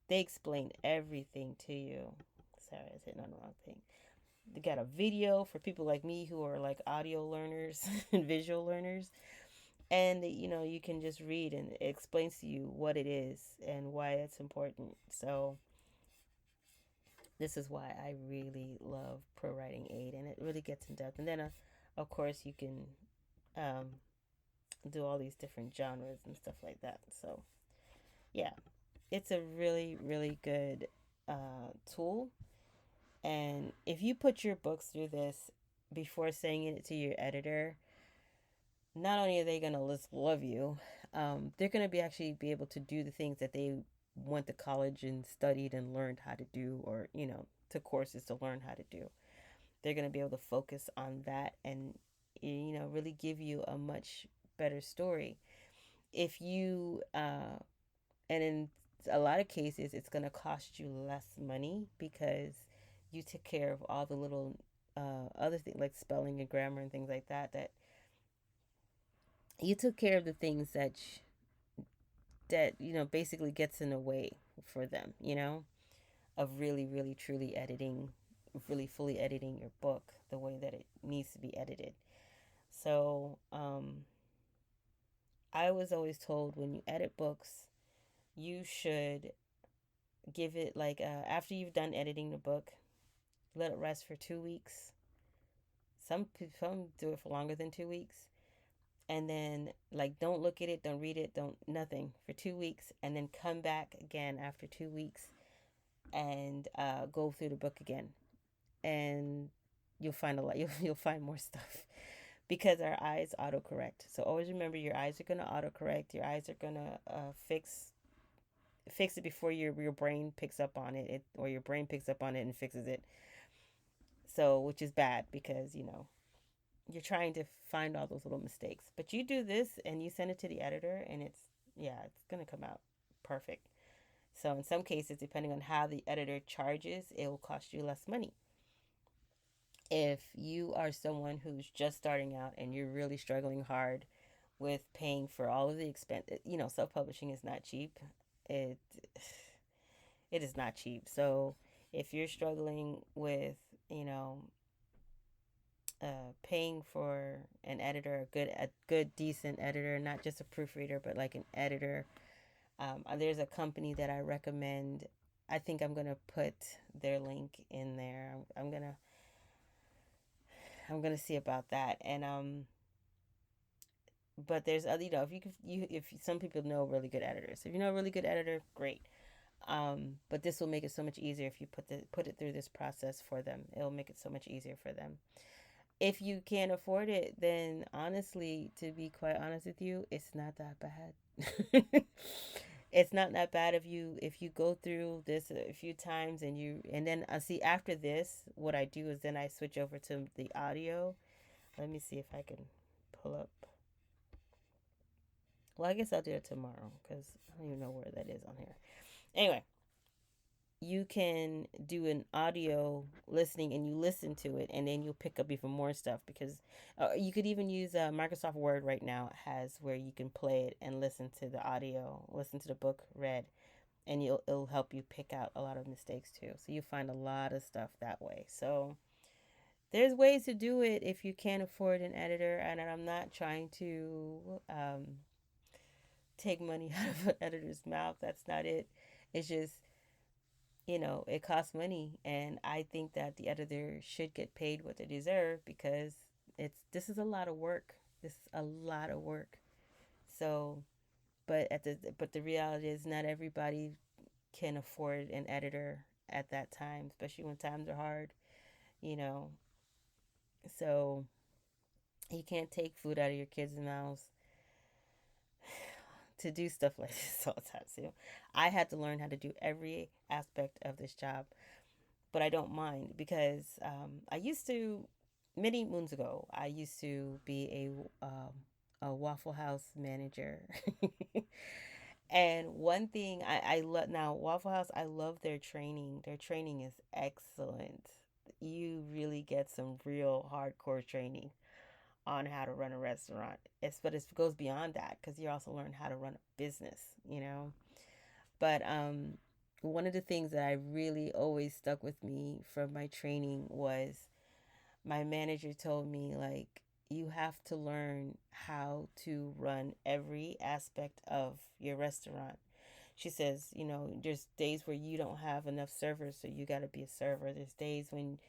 they explain everything to you. Sorry, I was hitting on the wrong thing. They got a video for people like me who are like audio learners and visual learners, and you can just read, and it explains to you what it is and why it's important. So this is why I really love ProWritingAid, and it really gets in depth. And then of course you can um, do all these different genres and stuff like that. So yeah, it's a really really good tool. And if you put your books through this before sending it to your editor, not only are they gonna love you, they're gonna be actually be able to do the things that they went to college and studied and learned how to do, or took courses to learn how to do. They're gonna be able to focus on that and really give you a much better story. If you and in a lot of cases, it's gonna cost you less money because you took care of all the little other things like spelling and grammar and things like that. That you took care of the things that basically gets in the way for them, of really really truly editing, really fully editing your book the way that it needs to be edited. So I was always told when you edit books, you should give it like after you've done editing the book, let it rest for 2 weeks. Some do it for longer than 2 weeks, and then like don't look at it, don't read it, don't nothing for 2 weeks, and then come back again after 2 weeks and go through the book again, and you'll find a lot. You'll find more stuff because our eyes autocorrect. So always remember, your eyes are gonna autocorrect. Your eyes are gonna fix it before your brain picks up on it, or your brain picks up on it and fixes it. So which is bad because you're trying to find all those little mistakes. But you do this and you send it to the editor, and it's gonna come out perfect. So in some cases, depending on how the editor charges, it will cost you less money. If you are someone who's just starting out and you're really struggling hard with paying for all of the expense, self-publishing is not cheap. It it is not cheap. So if you're struggling with, you know, paying for an editor, a good, decent editor, not just a proofreader, but like an editor. There's a company that I recommend. I think I'm gonna put their link in there. I'm gonna see about that. And but there's other, if some people know really good editors. If you know a really good editor, great. But this will make it so much easier if you put it through this process for them. It'll make it so much easier for them. If you can't afford it, then honestly, to be quite honest with you, it's not that bad. It's not that bad if you go through this a few times, and then I see after this, what I do is then I switch over to the audio. Let me see if I can pull up. Well, I guess I'll do it tomorrow because I don't even know where that is on here. Anyway, you can do an audio listening, and you listen to it, and then you'll pick up even more stuff because you could even use Microsoft Word right now has where you can play it and listen to the audio, listen to the book read, and it'll help you pick out a lot of mistakes too. So you find a lot of stuff that way. So there's ways to do it if you can't afford an editor, and I'm not trying to take money out of an editor's mouth. That's not it. It's just it costs money, and I think that the editor should get paid what they deserve because this is a lot of work. This is a lot of work. So, but the reality is not everybody can afford an editor at that time, especially when times are hard, you know. So, you can't take food out of your kids' mouths to do stuff like this all the time. So, I had to learn how to do every aspect of this job, but I don't mind because I used to, many moons ago, I used to be a Waffle House manager. And one thing I love now, Waffle House, I love their training. Their training is excellent. You really get some real hardcore training on how to run a restaurant. But it goes beyond that because you also learn how to run a business. But one of the things that I really always stuck with me from my training was my manager told me, like, you have to learn how to run every aspect of your restaurant. She says, there's days where you don't have enough servers, so you got to be a server. There's days when,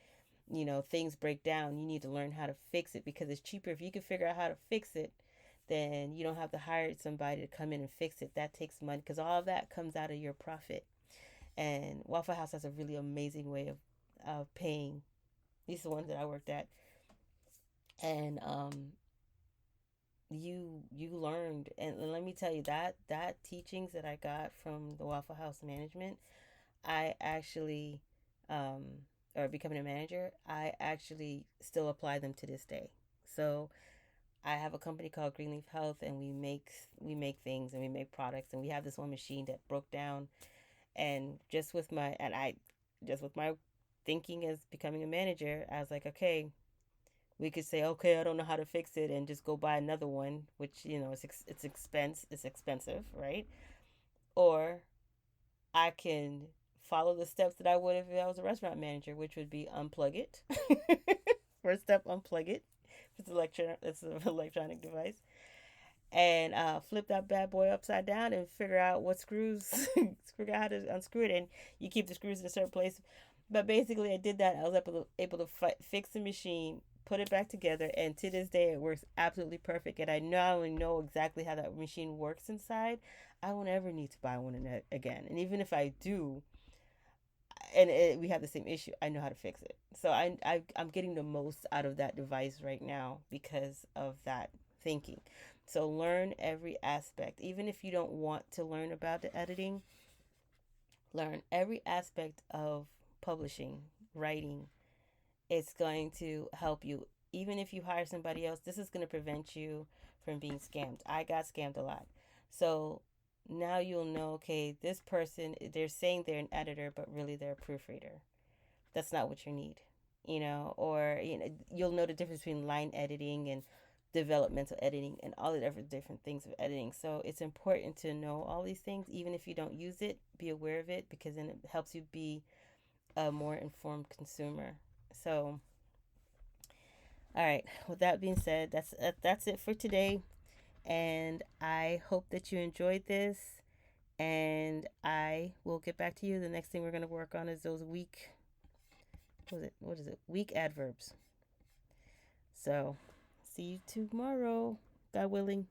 things break down. You need to learn how to fix it because it's cheaper if you can figure out how to fix it. Then you don't have to hire somebody to come in and fix it. That takes money because all of that comes out of your profit. And Waffle House has a really amazing way of paying. These are the ones that I worked at, and you learned, and let me tell you that teachings that I got from the Waffle House management, I actually, um, or becoming a manager, I actually still apply them to this day. So I have a company called Greenleaf Health, and we make things and we make products, and we have this one machine that broke down, and just with my thinking as becoming a manager, I was like, okay, we could say, okay, I don't know how to fix it, and just go buy another one, which it's expensive, right? Or I can follow the steps that I would if I was a restaurant manager, which would be unplug it. First step, unplug it. It's an electronic device, and flip that bad boy upside down and figure out what screws, figure out how to unscrew it, and you keep the screws in a certain place. But basically, I did that. I was able to fix the machine, put it back together, and to this day, it works absolutely perfect. And I now know exactly how that machine works inside. I won't ever need to buy one again. And even if I do, we have the same issue, I know how to fix it. So I'm getting the most out of that device right now because of that thinking. So learn every aspect, even if you don't want to learn about the editing. Learn every aspect of publishing, writing. It's going to help you. Even if you hire somebody else, this is going to prevent you from being scammed. I got scammed a lot. So now you'll know, okay, this person, they're saying they're an editor, but really they're a proofreader. That's not what you need, or, you'll know the difference between line editing and developmental editing and all the different things of editing. So it's important to know all these things, even if you don't use it, be aware of it because then it helps you be a more informed consumer. So, all right. With that being said, that's it for today, and I hope that you enjoyed this. And I will get back to you. The next thing we're going to work on is those weak, what is it? Weak adverbs. So, see you tomorrow, God willing.